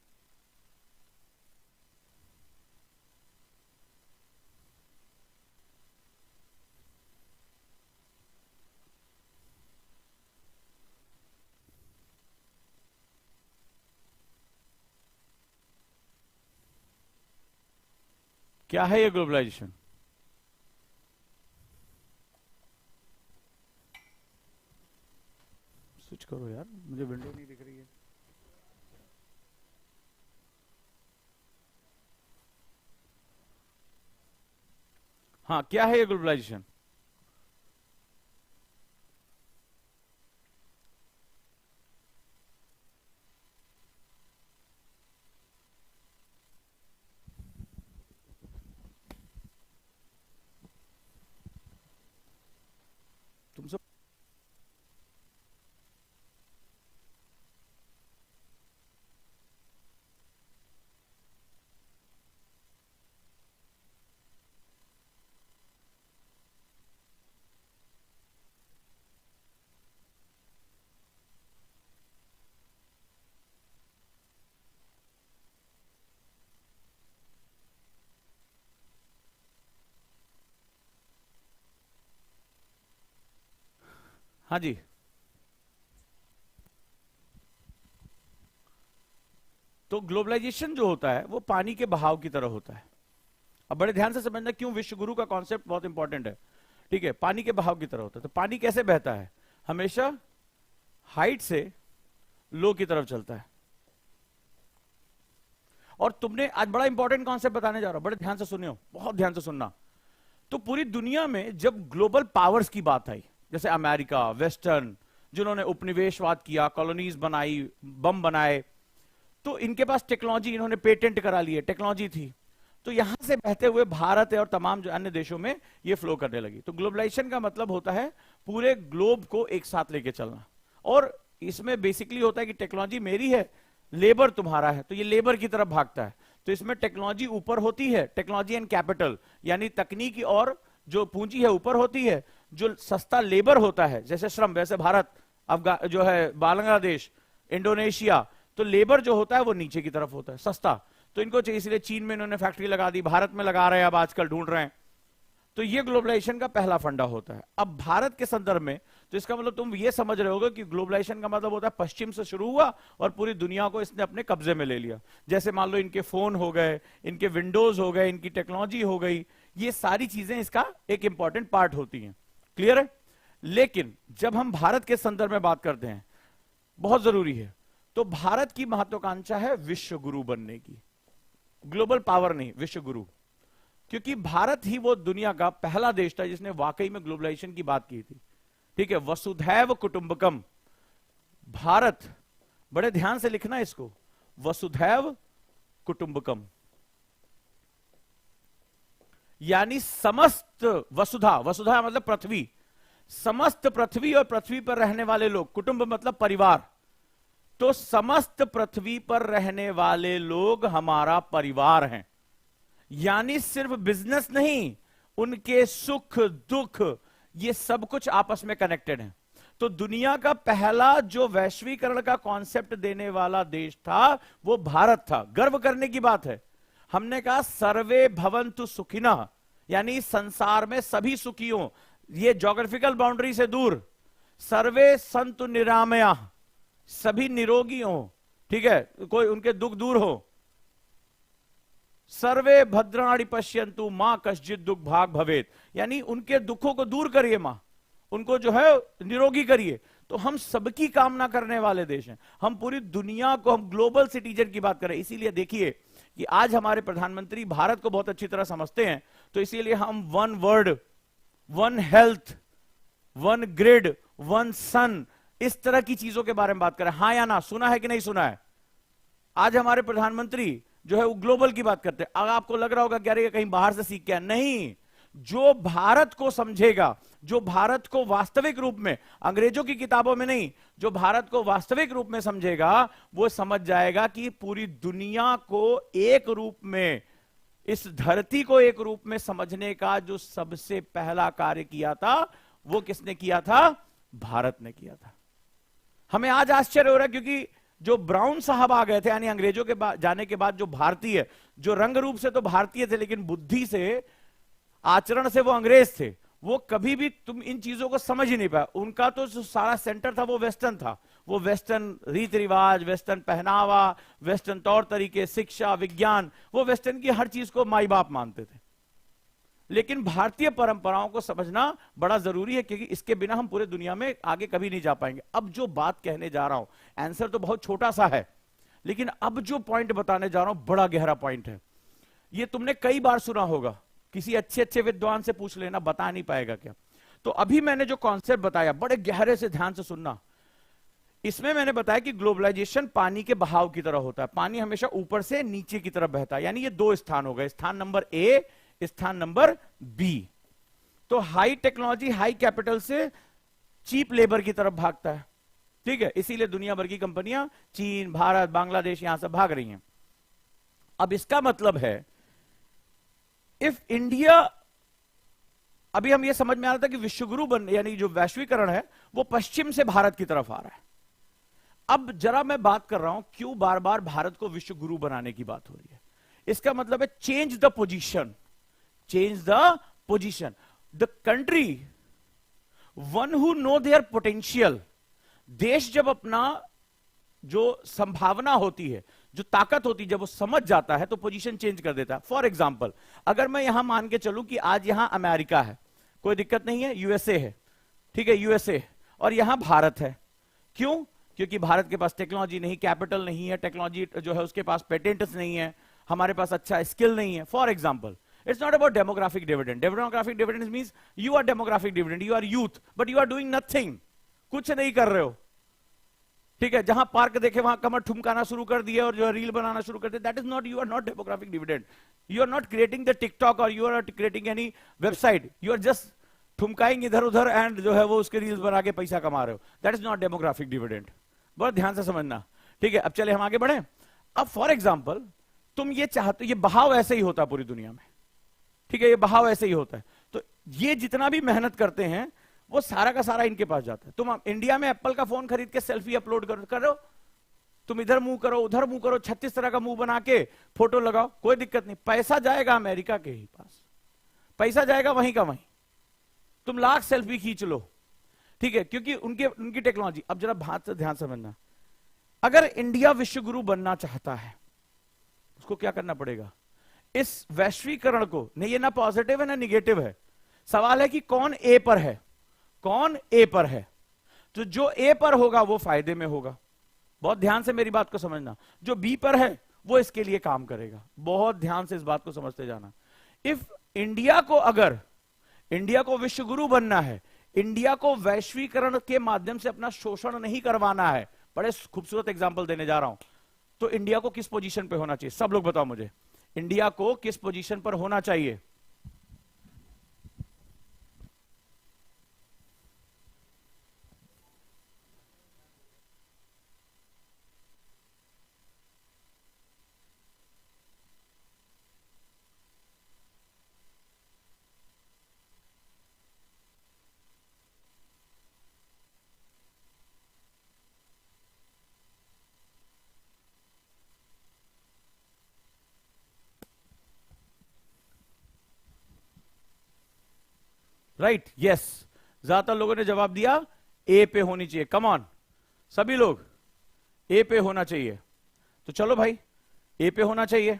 क्या है ये ग्लोबलाइजेशन? स्विच करो यार, मुझे विंडो नहीं दिख रही है। हाँ, क्या है ये ग्लोबलाइजेशन? तुम सब। हाँ जी, तो ग्लोबलाइजेशन जो होता है वो पानी के बहाव की तरह होता है। अब बड़े ध्यान से समझना क्यों विश्व गुरु का कॉन्सेप्ट बहुत इंपॉर्टेंट है। ठीक है, पानी के बहाव की तरह होता है। तो पानी कैसे बहता है? हमेशा हाइट से लो की तरफ चलता है। और तुमने आज बड़ा इंपॉर्टेंट कॉन्सेप्ट बताने जा रहा हूं, बड़े ध्यान से सुनियो, बहुत ध्यान से सुनना। तो पूरी दुनिया में जब ग्लोबल पावर्स की बात आई, जैसे अमेरिका, वेस्टर्न, जिन्होंने उपनिवेशवाद किया, कॉलोनीज बनाई, बम बनाए, तो इनके पास टेक्नोलॉजी, इन्होंने पेटेंट करा लिए, टेक्नोलॉजी थी। तो यहां से बहते हुए भारत है और तमाम जो अन्य देशों में ये फ्लो करने लगी। तो ग्लोबलाइजेशन का मतलब होता है पूरे ग्लोब को एक साथ लेके चलना। और इसमें बेसिकली होता है कि टेक्नोलॉजी मेरी है, लेबर तुम्हारा है, तो ये लेबर की तरफ भागता है। तो इसमें टेक्नोलॉजी ऊपर होती है, टेक्नोलॉजी एंड कैपिटल, यानी तकनीकी और जो पूंजी है ऊपर होती है। जो सस्ता लेबर होता है, जैसे श्रम, वैसे भारत, जो है बांग्लादेश, इंडोनेशिया, तो लेबर जो होता है वो नीचे की तरफ होता है, सस्ता। तो इनको चाहिए, इसलिए चीन में इन्होंने फैक्ट्री लगा दी, भारत में लगा रहे हैं, अब आजकल ढूंढ रहे हैं। तो ये ग्लोबलाइजेशन का पहला फंडा होता है। अब भारत के संदर्भ में तो इसका मतलब तुम ये समझ रहे होगे कि ग्लोबलाइजेशन का मतलब होता है पश्चिम से शुरू हुआ और पूरी दुनिया को इसने अपने कब्जे में ले लिया। जैसे मान लो इनके फोन हो गए, इनके विंडोज हो गए, इनकी टेक्नोलॉजी हो गई, ये सारी चीजें इसका एक इंपॉर्टेंट पार्ट होती हैं। क्लियर है? लेकिन जब हम भारत के संदर्भ में बात करते हैं, बहुत जरूरी है, तो भारत की महत्वाकांक्षा है विश्व गुरु बनने की, ग्लोबल पावर नहीं, विश्व गुरु। क्योंकि भारत ही वो दुनिया का पहला देश था जिसने वाकई में ग्लोबलाइजेशन की बात की थी। ठीक है, वसुधैव कुटुंबकम, भारत, बड़े ध्यान से लिखना इसको, वसुधैव कुटुंबकम, यानी समस्त, वसुधा, वसुधा मतलब पृथ्वी, समस्त पृथ्वी और पृथ्वी पर रहने वाले लोग, कुटुंब मतलब परिवार, तो समस्त पृथ्वी पर रहने वाले लोग हमारा परिवार हैं। यानी सिर्फ बिजनेस नहीं, उनके सुख दुख ये सब कुछ आपस में कनेक्टेड है। तो दुनिया का पहला जो वैश्वीकरण का कॉन्सेप्ट देने वाला देश था वो भारत था। गर्व करने की बात है। हमने कहा सर्वे भवन्तु सुखिनः, यानी संसार में सभी सुखी हो, ये ज्योग्राफिकल बाउंड्री से दूर, सर्वे संतु निरामया, सभी निरोगी हो, ठीक है, कोई उनके दुख दूर हो, सर्वे भद्राणि पश्यन्तु मां कश्चित दुख भाग भवेत, यानी उनके दुखों को दूर करिए मां, उनको जो है निरोगी करिए। तो हम सबकी कामना करने वाले देश हैं, हम पूरी दुनिया को, हम ग्लोबल सिटीजन की बात करें। इसीलिए देखिए कि आज हमारे प्रधानमंत्री भारत को बहुत अच्छी तरह समझते हैं, तो इसीलिए हम one world, one health, one grid, one sun, इस तरह की चीजों के बारे में बात करें। हां या ना, सुना है कि नहीं सुना है? आज हमारे प्रधानमंत्री जो है वो ग्लोबल की बात करते हैं। अगर आपको लग रहा होगा कि अरे कहीं बाहर से सीख के, नहीं, जो भारत को समझेगा, जो भारत को वास्तविक रूप में, अंग्रेजों की किताबों में नहीं, जो भारत को वास्तविक रूप में समझेगा, वो समझ जाएगा कि पूरी दुनिया को एक रूप में, इस धरती को एक रूप में समझने का जो सबसे पहला कार्य किया था वो किसने किया था? भारत ने किया था। हमें आज आश्चर्य हो रहा है क्योंकि जो ब्राउन साहब आ गए थे, यानी अंग्रेजों के जाने के बाद जो भारतीय, जो रंग रूप से तो भारतीय थे लेकिन बुद्धि से, आचरण से वो अंग्रेज थे, वो कभी भी तुम इन चीजों को समझ ही नहीं पाया। उनका तो जो सारा सेंटर था वो वेस्टर्न था, वो वेस्टर्न रीति रिवाज, वेस्टर्न पहनावा, वेस्टर्न तौर तरीके, शिक्षा, विज्ञान, वो वेस्टर्न की हर चीज को माई बाप मानते थे। लेकिन भारतीय परंपराओं को समझना बड़ा जरूरी है, क्योंकि इसके बिना हम पूरे दुनिया में आगे कभी नहीं जा पाएंगे। अब जो बात कहने जा रहा हूं, आंसर तो बहुत छोटा सा है, लेकिन अब जो पॉइंट बताने जा रहा हूं बड़ा गहरा पॉइंट है। ये तुमने कई बार सुना होगा, किसी अच्छे अच्छे विद्वान से पूछ लेना, बता नहीं पाएगा क्या। तो अभी मैंने जो कॉन्सेप्ट बताया, बड़े गहरे से ध्यान से सुनना। इसमें मैंने बताया कि ग्लोबलाइजेशन पानी के बहाव की तरह होता है। पानी हमेशा ऊपर से नीचे की तरफ बहता है, यानी ये दो स्थान हो गए, स्थान नंबर ए, स्थान नंबर बी। तो हाई टेक्नोलॉजी, हाई कैपिटल से चीप लेबर की तरफ भागता है, ठीक है। इसीलिए दुनिया भर की कंपनियां चीन, भारत, बांग्लादेश यहां से भाग रही हैं। अब इसका मतलब है, इफ इंडिया, अभी हम ये समझ में आ रहा था कि विश्वगुरु बन, यानी जो वैश्वीकरण है वो पश्चिम से भारत की तरफ आ रहा है। अब जरा मैं बात कर रहा हूं क्यों बार बार भारत को विश्वगुरु बनाने की बात हो रही है। इसका मतलब है change the position, change the position. The country one who know their potential, देश जब अपना जो संभावना होती है, जो ताकत होती है, जब वो समझ जाता है तो पोजीशन चेंज कर देता है। फॉर एग्जाम्पल, अगर मैं यहां मान के चलूं कि आज यहां अमेरिका है, कोई दिक्कत नहीं है, यूएसए है, ठीक है, यूएसए, और यहां भारत है। क्यों? क्योंकि भारत के पास टेक्नोलॉजी नहीं, कैपिटल नहीं है, टेक्नोलॉजी जो है उसके पास पेटेंट्स नहीं है, हमारे पास अच्छा स्किल नहीं है। For example, it's not about demographic dividend. Demographic dividend means you are demographic dividend, you are youth, but you are doing nothing. कुछ नहीं कर रहे हो, ठीक है। जहां पार्क देखे वहां कमर ठुमकाना शुरू कर दिए और जो रील बनाना शुरू कर दिए, that is not, you are not demographic dividend. You are not creating the TikTok और you are not creating any website, you are just ठुमकाइंग इधर उधर एंड जो है वो उसके रील्स बना के पैसा कमा रहे हो। That is not demographic dividend. बहुत ध्यान से समझना, ठीक है। अब चले हम आगे बढ़े। अब फॉर एग्जाम्पल, तुम ये चाहते, ये बहाव ऐसे ही होता है पूरी दुनिया में, ठीक है, ये बहाव ऐसे ही होता है। तो ये जितना भी मेहनत करते हैं वो सारा का सारा इनके पास जाता है। तुम इंडिया में एप्पल का फोन खरीद के सेल्फी अपलोड करो, तुम इधर मुंह करो, उधर मुंह करो, 36 तरह का मुंह बना के फोटो लगाओ, कोई दिक्कत नहीं, पैसा जाएगा अमेरिका के ही पास, पैसा जाएगा वहीं का वहीं। तुम लाख सेल्फी खींच लो, ठीक है, क्योंकि उनकी टेक्नोलॉजी। अब जरा बात से ध्यान समझना, अगर इंडिया विश्वगुरु बनना चाहता है उसको क्या करना पड़ेगा? इस वैश्वीकरण को, नहीं ये ना पॉजिटिव है ना निगेटिव है, सवाल है कि कौन ए पर है, कौन ए पर है। तो जो ए पर होगा वो फायदे में होगा, बहुत ध्यान से मेरी बात को समझना। जो बी पर है वो इसके लिए काम करेगा, बहुत ध्यान से इस बात को समझते जाना। इफ इंडिया को, अगर इंडिया को विश्वगुरु बनना है, इंडिया को वैश्वीकरण के माध्यम से अपना शोषण नहीं करवाना है, बड़े खूबसूरत एग्जाम्पल देने जा रहा हूं, तो इंडिया को किस पोजीशन पे होना चाहिए? सब लोग बताओ मुझे, इंडिया को किस पोजीशन पर होना चाहिए? राइट, यस, ज्यादातर लोगों ने जवाब दिया ए पे होनी चाहिए। कम ऑन, सभी लोग ए पे होना चाहिए। तो चलो भाई, ए पे होना चाहिए।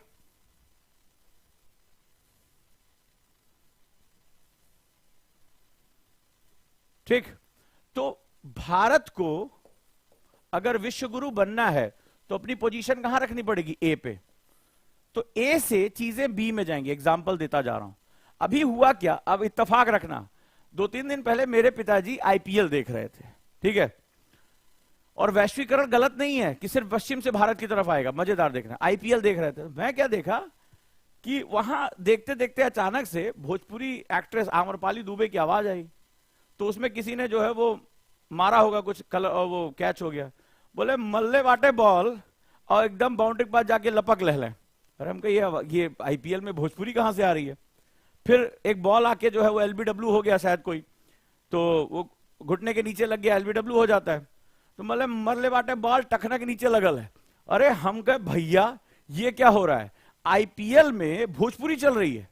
ठीक, तो भारत को अगर विश्वगुरु बनना है तो अपनी पोजीशन कहां रखनी पड़ेगी? ए पे। तो ए से चीजें बी में जाएंगी। एग्जाम्पल देता जा रहा हूं। अभी हुआ क्या, अब इत्तेफाक रखना, 2-3 दिन पहले मेरे पिताजी आईपीएल देख रहे थे, ठीक है, और वैश्वीकरण गलत नहीं है कि सिर्फ पश्चिम से भारत की तरफ आएगा, मजेदार देखना। आईपीएल देख रहे थे, मैं क्या देखा कि वहां देखते देखते अचानक से भोजपुरी एक्ट्रेस आम्रपाली दुबे की आवाज आई। तो उसमें किसी ने जो है वो मारा होगा कुछ कलर, और वो कैच हो गया। बोले मल्ले वाटे बॉल और एकदम बाउंड्री के पास जाके लपक लहले। अरे हम कहिए ये आईपीएल में भोजपुरी कहां से आ रही है? फिर एक बॉल आके जो है वो एलबीडब्ल्यू हो गया शायद कोई, तो वो घुटने के नीचे लग गया, एलबीडब्ल्यू हो जाता है। तो मतलब मरले बाटे बाल टखना के नीचे लगल है। अरे हम कहे भैया ये क्या हो रहा है, आईपीएल में भोजपुरी चल रही है,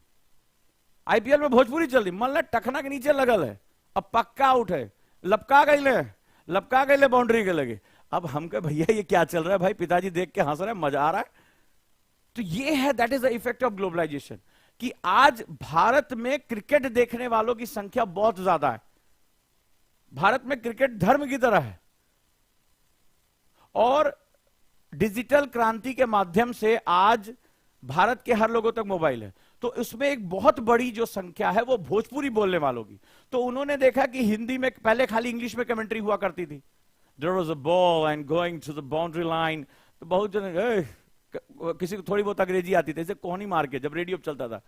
आईपीएल में भोजपुरी चल रही, मतलब टखना के नीचे लगल है, अब पक्का आउट है, लपका गई बाउंड्री के लगे। अब हम कहे भैया ये क्या चल रहा है भाई, पिताजी देख के हंस रहे हैं, मजा आ रहा है। तो ये है, that is the effect of globalization, कि आज भारत में क्रिकेट देखने वालों की संख्या बहुत ज्यादा है। भारत में क्रिकेट धर्म की तरह है, और डिजिटल क्रांति के माध्यम से आज भारत के हर लोगों तक मोबाइल है, तो उसमें एक बहुत बड़ी जो संख्या है वो भोजपुरी बोलने वालों की। तो उन्होंने देखा कि हिंदी में पहले खाली इंग्लिश में कमेंट्री हुआ करती थी, there was a ball and going to the boundary line, तो बहुत जन किसी को थोड़ी बहुत अंग्रेजी आती थी, जैसे कोहनी मार के जब रेडियो चलता था,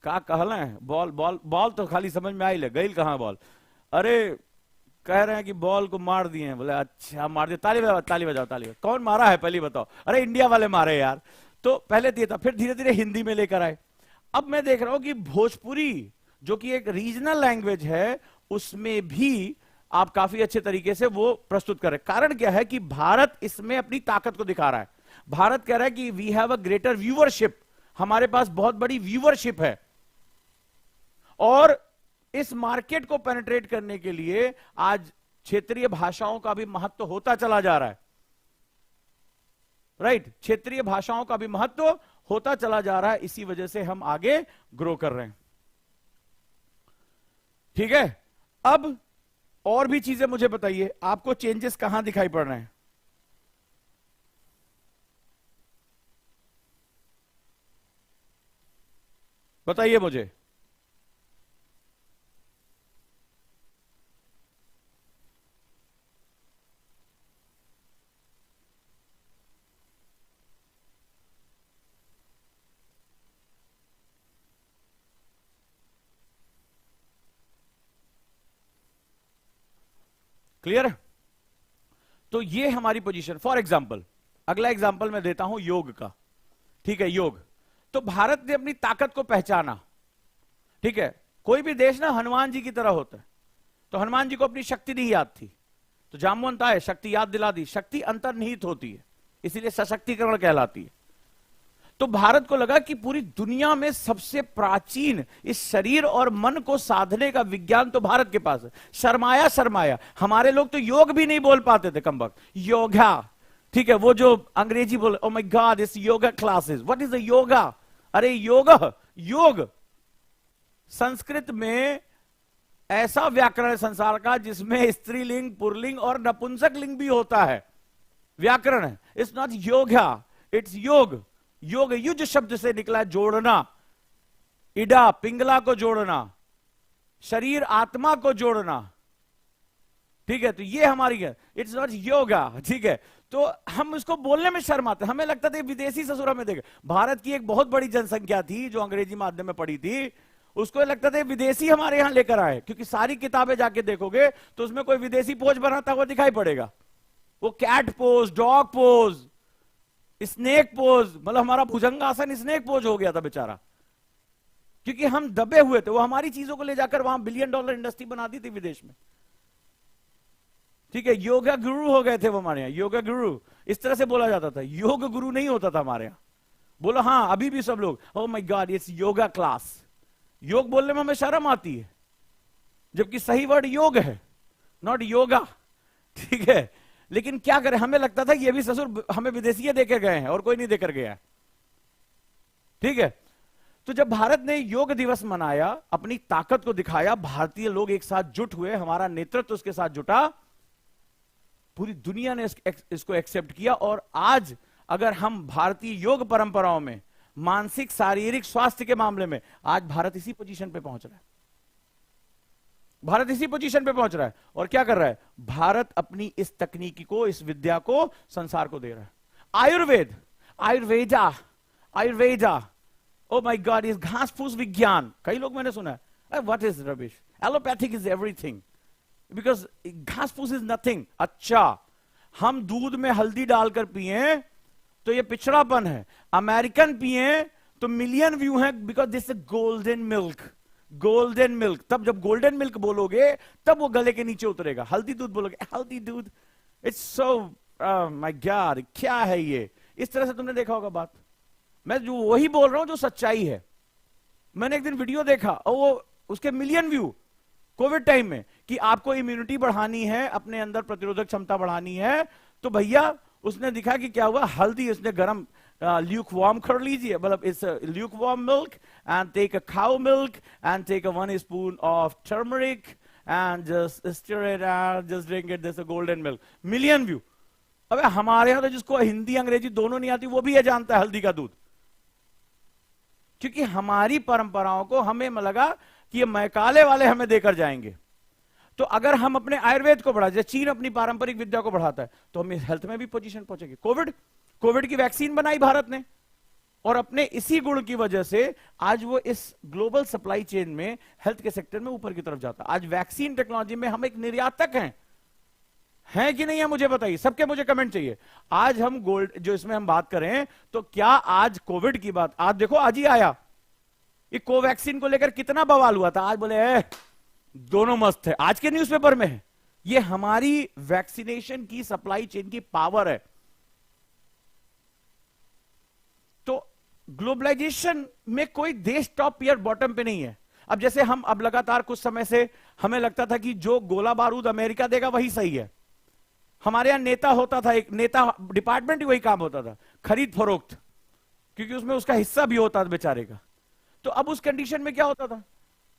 का कहला है बॉल बॉल बॉल, तो खाली समझ में आई ले गई कहां बॉल, अरे कह रहे हैं कि बॉल को मार दिए हैं, बोले अच्छा मार दिया, ताली बजाओ ताली बजाओ ताली बजाओ, कौन मारा है पहले बताओ, अरे इंडिया वाले मारे यार। तो पहले दिया था, फिर धीरे धीरे हिंदी में लेकर आए। अब मैं देख रहा हूं कि भोजपुरी जो कि एक रीजनल लैंग्वेज है, उसमें भी आप काफी अच्छे तरीके से वो प्रस्तुत कर रहे हैं। कारण क्या है कि भारत इसमें अपनी ताकत को दिखा रहा है। भारत कह रहा है कि we have a greater viewership, हमारे पास बहुत बड़ी व्यूअरशिप है, और इस मार्केट को पेनिट्रेट करने के लिए आज क्षेत्रीय भाषाओं का भी महत्व होता चला जा रहा है। राइट, क्षेत्रीय भाषाओं का भी महत्व होता चला जा रहा है, इसी वजह से हम आगे ग्रो कर रहे हैं। ठीक है, अब और भी चीजें मुझे बताइए, आपको चेंजेस कहां दिखाई पड़ रहे हैं? बताइए मुझे। क्लियर है? तो ये हमारी पोजीशन। फॉर एग्जाम्पल, अगला एग्जाम्पल मैं देता हूं योग का। ठीक है, योग, तो भारत ने अपनी ताकत को पहचाना। ठीक है, कोई भी देश ना हनुमान जी की तरह होता है, तो हनुमान जी को अपनी शक्ति नहीं याद थी, तो जामवंत आए, शक्ति याद दिला दी। शक्ति अंतर्निहित होती है, इसीलिए सशक्तिकरण कहलाती है। तो भारत को लगा कि पूरी दुनिया में सबसे प्राचीन इस शरीर और मन को साधने का विज्ञान तो भारत के पास है। शर्माया शर्माया, हमारे लोग तो योग भी नहीं बोल पाते थे कमबख्त, योगा। ठीक है, वो जो अंग्रेजी बोले, oh my God it's yoga classes, what is the yoga? अरे योग, योग संस्कृत में ऐसा व्याकरण है संसार का जिसमें स्त्रीलिंग, पुरलिंग और नपुंसक लिंग भी होता है, व्याकरण है। इट्स नॉट योगा, इट्स योग। योग युज शब्द से निकला, जोड़ना, इडा पिंगला को जोड़ना, शरीर आत्मा को जोड़ना। ठीक है, तो ये हमारी है, इट्स नॉट योगा। ठीक है, तो हम इसको बोलने में शर्म आते, हमें लगता था विदेशी ससुरा में देखे। भारत की एक बहुत बड़ी जनसंख्या थी जो अंग्रेजी माध्यम में पढ़ी थी, उसको लगता था विदेशी हमारे यहां लेकर आए, क्योंकि सारी किताबें जाके देखोगे तो उसमें कोई विदेशी पोज बनाता हुआ दिखाई पड़ेगा। वो cat pose, dog pose, snake pose, मतलब हमारा भुजंगासन स्नेक पोज हो गया था बेचारा, क्योंकि हम दबे हुए थे। वो हमारी चीजों को ले जाकर वहां $1 बिलियन इंडस्ट्री बना दी थी विदेश में। ठीक है, योगा गुरु हो गए थे वो हमारे यहां, योगा गुरु इस तरह से बोला जाता था, योग गुरु नहीं होता था हमारे यहां। बोलो हाँ, अभी भी सब लोग oh my God it's yoga class. योग बोलने में हमें शर्म आती है, जबकि सही वर्ड योग है, नॉट योगा। ठीक है, लेकिन क्या करें, हमें लगता था ये भी ससुर हमें विदेशी देकर गए हैं और कोई नहीं देकर गया। ठीक है, तो जब भारत ने योग दिवस मनाया, अपनी ताकत को दिखाया, भारतीय लोग एक साथ जुट हुए, हमारा नेतृत्व उसके साथ जुटा, पूरी दुनिया ने इसको एक्सेप्ट किया। और आज अगर हम भारतीय योग परंपराओं में मानसिक शारीरिक स्वास्थ्य के मामले में, आज भारत इसी पोजीशन पे पहुंच रहा है। भारत इसी पोजीशन पे पहुंच रहा है, और क्या कर रहा है भारत? अपनी इस तकनीकी को, इस विद्या को संसार को दे रहा है। Ayurveda, Ayurveda, Ayurveda, oh my god इस घास फूस विज्ञान, कई लोग मैंने सुना है what is rubbish, allopathic is everything because घास फूस इज नथिंग। अच्छा, हम दूध में हल्दी डालकर पिए तो ये पिछड़ापन है, अमेरिकन पिए तो मिलियन व्यू है because this is golden milk. Golden milk, तब जब गोल्डन मिल्क बोलोगे तब वो गले के नीचे उतरेगा। हल्दी दूध बोलोगे, हल्दी दूध इट्स सो माय गॉड, क्या है ये, इस तरह से तुमने देखा होगा बात। मैं जो वही बोल रहा हूं जो सच्चाई है। मैंने एक दिन वीडियो देखा और वो उसके मिलियन व्यू कोविड टाइम में, कि आपको इम्यूनिटी बढ़ानी है, अपने अंदर प्रतिरोधक क्षमता बढ़ानी है, तो भैया उसने दिखा कि क्या हुआ, हल्दी उसने गर्म ल्यूक वार्म कर लीजिए, मतलब it's lukewarm milk and take a cow milk and take a 1 spoon of turmeric and just stir it and just drink it, this golden milk. Million view. अबे हमारे यहां तो जिसको हिंदी अंग्रेजी दोनों नहीं आती वो भी ये जानता है हल्दी का दूध, क्योंकि हमारी परंपराओं को हमें लगा कि ये मैकाले वाले हमें देकर जाएंगे। तो अगर हम अपने आयुर्वेद को बढ़ा, जैसे चीन अपनी पारंपरिक विद्या को बढ़ाता है, तो हम हेल्थ में भी पोजीशन पहुंचेंगे। कोविड की वैक्सीन बनाई भारत ने, और अपने इसी गुण की वजह से आज वो इस ग्लोबल सप्लाई चेन में हेल्थ के सेक्टर में ऊपर की तरफ जाता है। आज वैक्सीन टेक्नोलॉजी में हम एक निर्यातक हैं कि नहीं है, मुझे बताइए, सबके मुझे कमेंट चाहिए। आज हम गोल्ड जो इसमें हम बात करें, तो क्या आज कोविड की बात, आज देखो आज ही आया ये कोवैक्सीन को लेकर कितना बवाल हुआ था, आज बोले दोनों मस्त है, आज के न्यूज़पेपर में है। ये हमारी वैक्सीनेशन की सप्लाई चेन की पावर है। तो ग्लोबलाइजेशन में कोई देश टॉप या बॉटम पे नहीं है। अब जैसे हम अब लगातार कुछ समय से हमें लगता था कि जो गोला बारूद अमेरिका देगा वही सही है। हमारे यहां नेता होता था, एक नेता डिपार्टमेंट ही वही काम होता था, खरीद फरोख्त, क्योंकि उसमें उसका हिस्सा भी होता था बेचारे का। तो अब उस कंडीशन में क्या होता था,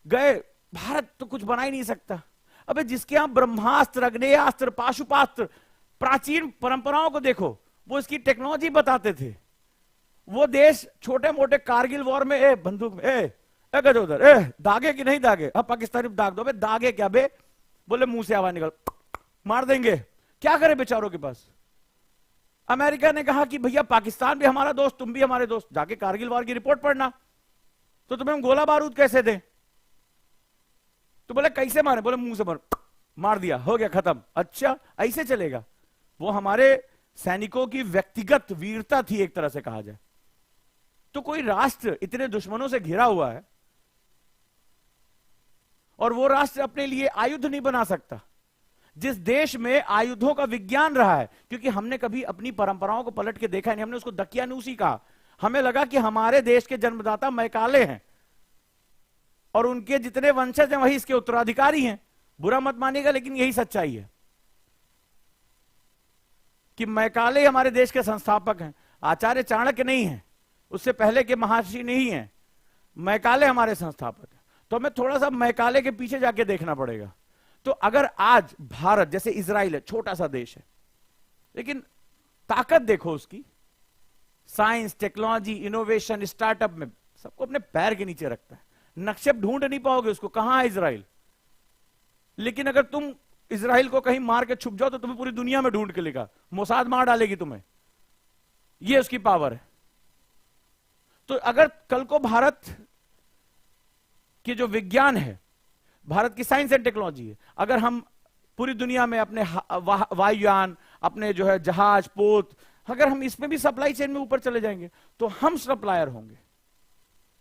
गए भारत तो कुछ बना ही नहीं सकता। अबे जिसके यहां ब्रह्मास्त्र, अग्नेयास्त्र, पाशुपास्त्र, प्राचीन परंपराओं को देखो, वो इसकी टेक्नोलॉजी बताते थे। वो देश छोटे मोटे कारगिल वॉर में बंदूक में उधर दागे कि नहीं दागे, अब पाकिस्तानी दाग दो, दागे क्या बे, बोले मुंह से आवाज निकल, मार देंगे, क्या करे बेचारों के पास। अमेरिका ने कहा कि भैया पाकिस्तान भी हमारा दोस्त, तुम भी हमारे दोस्त, जाके कारगिल वॉर की रिपोर्ट पढ़ना, तो तुम्हें हम गोला बारूद कैसे दें। तो बोले कैसे मारे, बोले मुंह से मार दिया, हो गया खत्म। अच्छा ऐसे चलेगा। वो हमारे सैनिकों की व्यक्तिगत वीरता थी एक तरह से कहा जाए। तो कोई राष्ट्र इतने दुश्मनों से घिरा हुआ है और वो राष्ट्र अपने लिए आयुध नहीं बना सकता। जिस देश में आयुधों का विज्ञान रहा है, क्योंकि हमने कभी अपनी परंपराओं को पलट के देखा नहीं, हमने उसको दकियानूसी कहा। हमें लगा कि हमारे देश के जन्मदाता मैकाले हैं और उनके जितने वंशज हैं वही इसके उत्तराधिकारी हैं। बुरा मत मानिएगा, लेकिन यही सच्चाई है कि मैकाले हमारे देश के संस्थापक हैं। आचार्य चाणक्य नहीं है, उससे पहले के महर्षि नहीं है, मैकाले हमारे संस्थापक हैं। तो हमें थोड़ा सा मैकाले के पीछे जाके देखना पड़ेगा। तो अगर आज भारत जैसे इजराइल है, छोटा सा देश है, लेकिन ताकत देखो उसकी, साइंस, टेक्नोलॉजी, इनोवेशन, स्टार्टअप में सबको अपने पैर के नीचे रखता है। नक्शे ढूंढ नहीं पाओगे उसको, कहां है इजराइल। लेकिन अगर तुम इजराइल को कहीं मार के छुप जाओ तो तुम्हें पूरी दुनिया में ढूंढ के लेगा, मोसाद मार डालेगी तुम्हें। ये उसकी पावर है। तो अगर कल को भारत की जो विज्ञान है, भारत की साइंस एंड टेक्नोलॉजी है, अगर हम पूरी दुनिया में अपने वायुयान, अपने जो है जहाज, पोत, अगर हम इसमें भी सप्लाई चेन में ऊपर चले जाएंगे तो हम सप्लायर होंगे।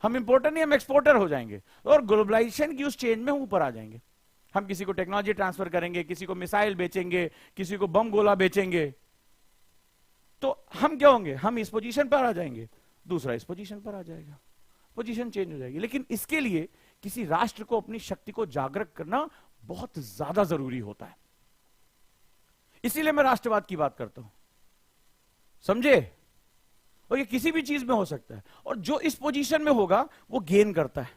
हम इंपोर्टर नहीं, हम एक्सपोर्टर हो जाएंगे और ग्लोबलाइजेशन की उस चेन में ऊपर आ जाएंगे। हम किसी को टेक्नोलॉजी ट्रांसफर करेंगे, किसी को मिसाइल बेचेंगे, किसी को बम गोला बेचेंगे, तो हम क्या होंगे, हम इस पोजीशन पर आ जाएंगे, दूसरा इस पोजीशन पर आ जाएगा, पोजीशन चेंज हो जाएगी। लेकिन इसके लिए किसी राष्ट्र को अपनी शक्ति को जागृत करना बहुत ज्यादा जरूरी होता है। इसीलिए मैं राष्ट्रवाद की बात करता हूं, समझे। और ये किसी भी चीज में हो सकता है, और जो इस पोजीशन में होगा वो गेन करता है,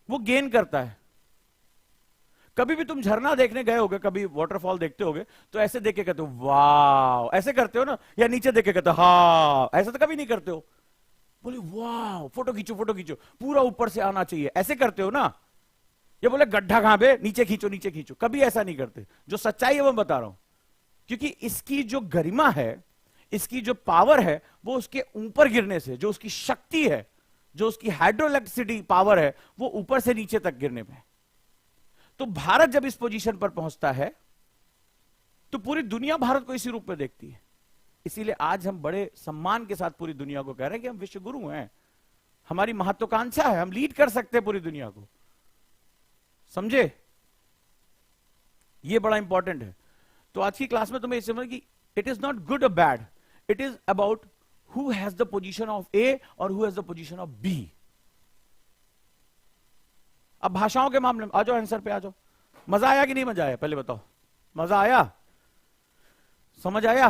वो गेन करता है। कभी भी तुम झरना देखने गए होगे, कभी वाटरफॉल देखते होगे, तो ऐसे देख के कहते हो वाह, ऐसे करते हो ना, या नीचे देख के कहते हो हाँ, ऐसा तो कभी नहीं करते हो। बोले वाह, फोटो खींचो, फोटो खींचो, पूरा ऊपर से आना चाहिए, ऐसे करते हो ना। ये बोले गड्ढा कहां पे, नीचे खींचो, नीचे खींचो, कभी ऐसा नहीं करते। जो सच्चाई है वो बता रहा हूं, क्योंकि इसकी जो गरिमा है, इसकी जो पावर है, वो उसके ऊपर गिरने से, जो उसकी शक्ति है, जो उसकी हाइड्रोइलेक्ट्रिसिटी पावर है, वो ऊपर से नीचे तक गिरने में। तो भारत जब इस पोजीशन पर पहुंचता है तो पूरी दुनिया भारत को इसी रूप में देखती है। इसीलिए आज हम बड़े सम्मान के साथ पूरी दुनिया को कह रहे हैं कि हम विश्व गुरु हैं, हमारी महत्वाकांक्षा है, हम लीड कर सकते हैं पूरी दुनिया को, समझे। यह बड़ा इंपॉर्टेंट है। तो आज की क्लास में तुम्हें समझ कि इट इज नॉट गुड और bad, it is about who has the position of A और who has the position of B. अब भाषाओं के मामले में आ जाओ, आंसर पे आ जाओ। मजा आया कि नहीं मजा आया, पहले बताओ। मजा आया, समझ आया?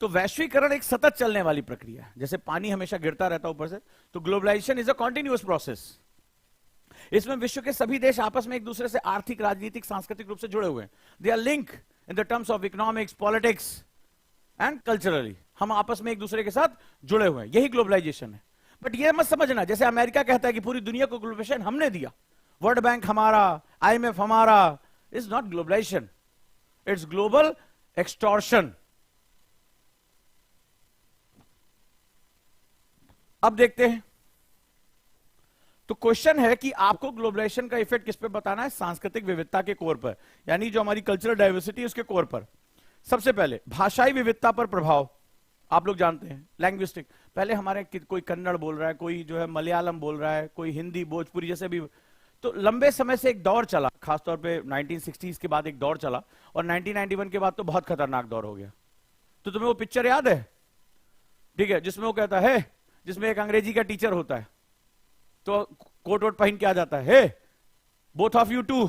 तो वैश्वीकरण एक सतत चलने वाली प्रक्रिया है, जैसे पानी हमेशा गिरता रहता है ऊपर से, तो globalization is a continuous process. इसमें विश्व के सभी देश आपस में एक दूसरे से आर्थिक, राजनीतिक, सांस्कृतिक रूप से जुड़े हुए हैं। They are link in the terms of economics, politics and culturally. हम आपस में एक दूसरे के साथ जुड़े हुए हैं, यही ग्लोबलाइजेशन है। बट ये मत समझना जैसे अमेरिका कहता है कि पूरी दुनिया को ग्लोबलाइजेशन हमने दिया, वर्ल्ड बैंक हमारा, IMF हमारा। Is not globalization, it's global extortion. अब देखते हैं, तो क्वेश्चन है कि आपको ग्लोबलाइजेशन का इफेक्ट किस पे बताना है? सांस्कृतिक विविधता के कोर पर, यानी जो हमारी कल्चरल डाइवर्सिटी है उसके कोर पर। सबसे पहले भाषाई विविधता पर प्रभाव, आप लोग जानते हैं लैंग्विस्टिक। पहले हमारे कोई कन्नड़ बोल रहा है, कोई जो है मलयालम बोल रहा है, कोई हिंदी, भोजपुरी जैसे भी। तो लंबे समय से एक दौर चला, खासतौर पे 1960s के बाद एक दौर चला, और 1991 के बाद तो बहुत खतरनाक दौर हो गया। तो तुम्हें वो पिक्चर याद है, ठीक है, जिसमें वो कहता है, जिसमें एक अंग्रेजी का टीचर होता है, तो कोट वोट पहन के आ जाता है, hey both of you two,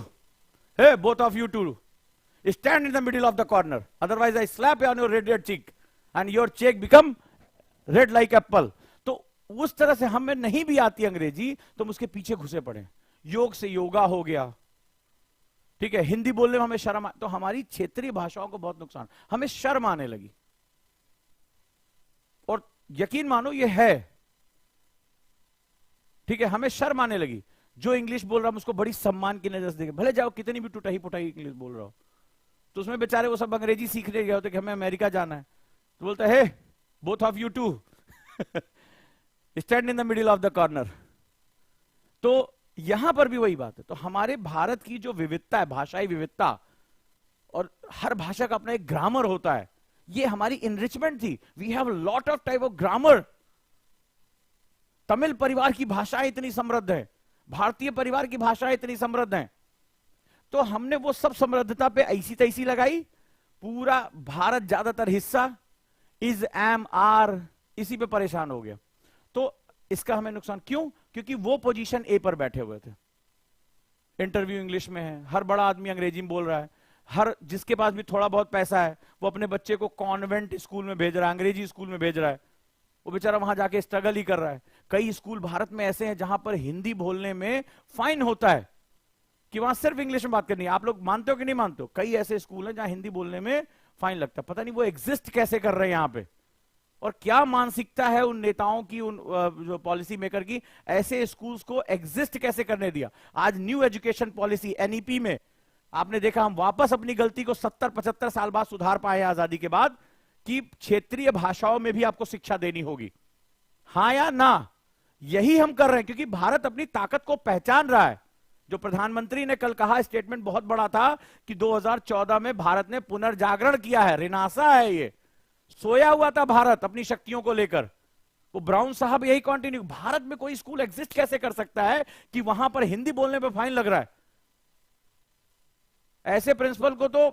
hey both of you to stand in the middle of the corner, otherwise I slap on your red cheek and your check become red like apple. तो उस तरह से हमें नहीं भी आती अंग्रेजी तो हम उसके पीछे घुसे पड़े। योग से योगा हो गया, ठीक है, हिंदी बोलने में हमें शर्म, तो हमारी क्षेत्रीय भाषाओं को बहुत नुकसान, हमें शर्म आने लगी। और यकीन मानो ये है, ठीक है, हमें शर्म आने लगी। जो इंग्लिश बोल रहा है उसको बड़ी सम्मान की नजर से देखे, भले जाओ कितनी भी टूटाई पुटाई इंग्लिश बोल रहा हो। तो उसमें बेचारे वो सब अंग्रेजी सीखने गए होते कि हमें अमेरिका जाना है, तो बोलता है both of you to stand in the middle of the corner. तो यहां पर भी वही बात है। तो हमारे भारत की जो विविधता है, भाषाई विविधता, और हर भाषा का अपना एक ग्रामर होता है, ये हमारी इनरिचमेंट थी। We have lot of type of grammar. Tamil परिवार की भाषाएं इतनी समृद्ध है, भारतीय परिवार की भाषाएं इतनी समृद्ध हैं, तो हमने वो सब समृद्धता पे ऐसी तैसी लगाई। पूरा भारत, ज्यादातर हिस्सा इज, एम, आर, इसी पे परेशान हो गया। तो इसका हमें नुकसान क्यों? क्योंकि वो पोजीशन ए पर बैठे हुए थे। इंटरव्यू इंग्लिश में है, हर बड़ा आदमी अंग्रेजी में बोल रहा है, हर जिसके पास भी थोड़ा बहुत पैसा है वो अपने बच्चे को कॉन्वेंट स्कूल में भेज रहा है, अंग्रेजी स्कूल में भेज रहा है, वो बेचारा वहां जाके स्ट्रगल ही कर रहा है। कई स्कूल भारत में ऐसे हैं जहां पर हिंदी बोलने में फाइन होता है, कि वहां सिर्फ इंग्लिश में बात करनी है। आप लोग मानते हो कि नहीं मानते हो? कई ऐसे स्कूल हैं जहां हिंदी बोलने में फाइन लगता है। पता नहीं वो एग्जिस्ट कैसे कर रहे हैं यहां पे, और क्या मानसिकता है उन नेताओं की, उन जो पॉलिसी मेकर की, ऐसे स्कूल्स को एग्जिस्ट कैसे करने दिया। आज न्यू एजुकेशन पॉलिसी NEP में आपने देखा, हम वापस अपनी गलती को 70-75 साल बाद सुधार पाए आजादी के बाद, कि क्षेत्रीय भाषाओं में भी आपको शिक्षा देनी होगी। हां या ना? यही हम कर रहे हैं, क्योंकि भारत अपनी ताकत को पहचान रहा है। जो प्रधानमंत्री ने कल कहा, स्टेटमेंट बहुत बड़ा था, कि 2014 में भारत ने पुनर्जागरण किया है। रिनासा है ये, सोया हुआ था भारत अपनी शक्तियों को लेकर। वो ब्राउन साहब यही कंटिन्यू, भारत में कोई स्कूल एग्जिस्ट कैसे कर सकता है कि वहां पर हिंदी बोलने पर फाइन लग रहा है। ऐसे प्रिंसिपल को तो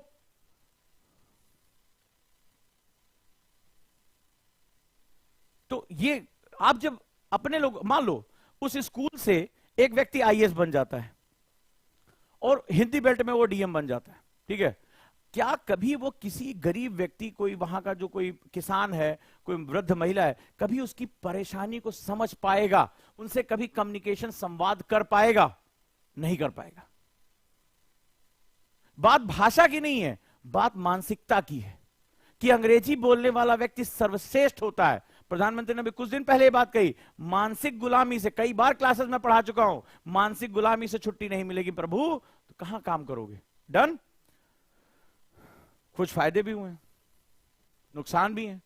ये आप जब अपने लोग, मान लो उस स्कूल से एक व्यक्ति IAS बन जाता है और हिंदी बेल्ट में वो DM बन जाता है, ठीक है, क्या कभी वो किसी गरीब व्यक्ति, कोई वहां का जो कोई किसान है, कोई वृद्ध महिला है, कभी उसकी परेशानी को समझ पाएगा? उनसे कभी कम्युनिकेशन, संवाद कर पाएगा? नहीं कर पाएगा। बात भाषा की नहीं है, बात मानसिकता की है, कि अंग्रेजी बोलने वाला व्यक्ति सर्वश्रेष्ठ होता है। प्रधानमंत्री ने भी कुछ दिन पहले बात कही, मानसिक गुलामी से, कई बार क्लासेस में पढ़ा चुका हूं, मानसिक गुलामी से छुट्टी नहीं मिलेगी प्रभु, तो कहां काम करोगे? डन। कुछ फायदे भी हुए हैं, नुकसान भी हैं।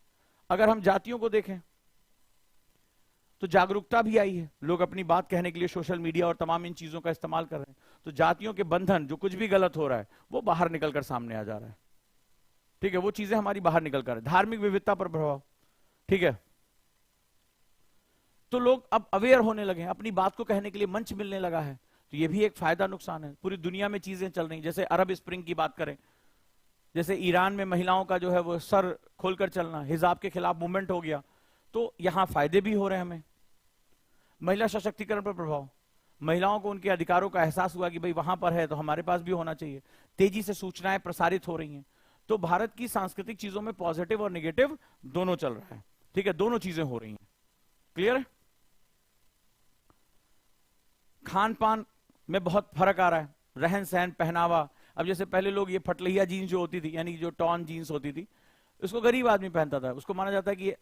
अगर हम जातियों को देखें तो जागरूकता भी आई है, लोग अपनी बात कहने के लिए सोशल मीडिया और तमाम इन चीजों का इस्तेमाल कर रहे हैं। तो जातियों के बंधन, जो कुछ भी गलत हो रहा है, वो बाहर निकलकर सामने आ जा रहा है। ठीक है, वो चीजें हमारी बाहर निकल कर, धार्मिक विविधता पर प्रभाव, ठीक है, तो लोग अब अवेयर होने लगे हैं, अपनी बात को कहने के लिए मंच मिलने लगा है, तो ये भी एक फायदा नुकसान है। पूरी दुनिया में चीजें चल रही, जैसे अरब स्प्रिंग की बात करें, जैसे ईरान में महिलाओं का जो है वो सर खोलकर चलना, हिजाब के खिलाफ मूवमेंट हो गया, तो यहां फायदे भी हो रहे हैं हमें। महिला सशक्तिकरण पर प्रभाव, महिलाओं को उनके अधिकारों का एहसास हुआ कि भाई वहां पर है तो हमारे पास भी होना चाहिए, तेजी से सूचनाएं प्रसारित हो रही हैं, तो भारत की सांस्कृतिक चीजों में पॉजिटिव और नेगेटिव दोनों चल रहा है, ठीक है, दोनों चीजें हो रही हैं। क्लियर है? खान पान में बहुत फर्क आ रहा है, रहन सहन, पहनावा। अब जैसे पहले लोग ये फटलहिया जीन्स जो होती थी, यानी जो टॉन जीन्स होती थी, उसको गरीब आदमी पहनता था, उसको माना जाता है कि ये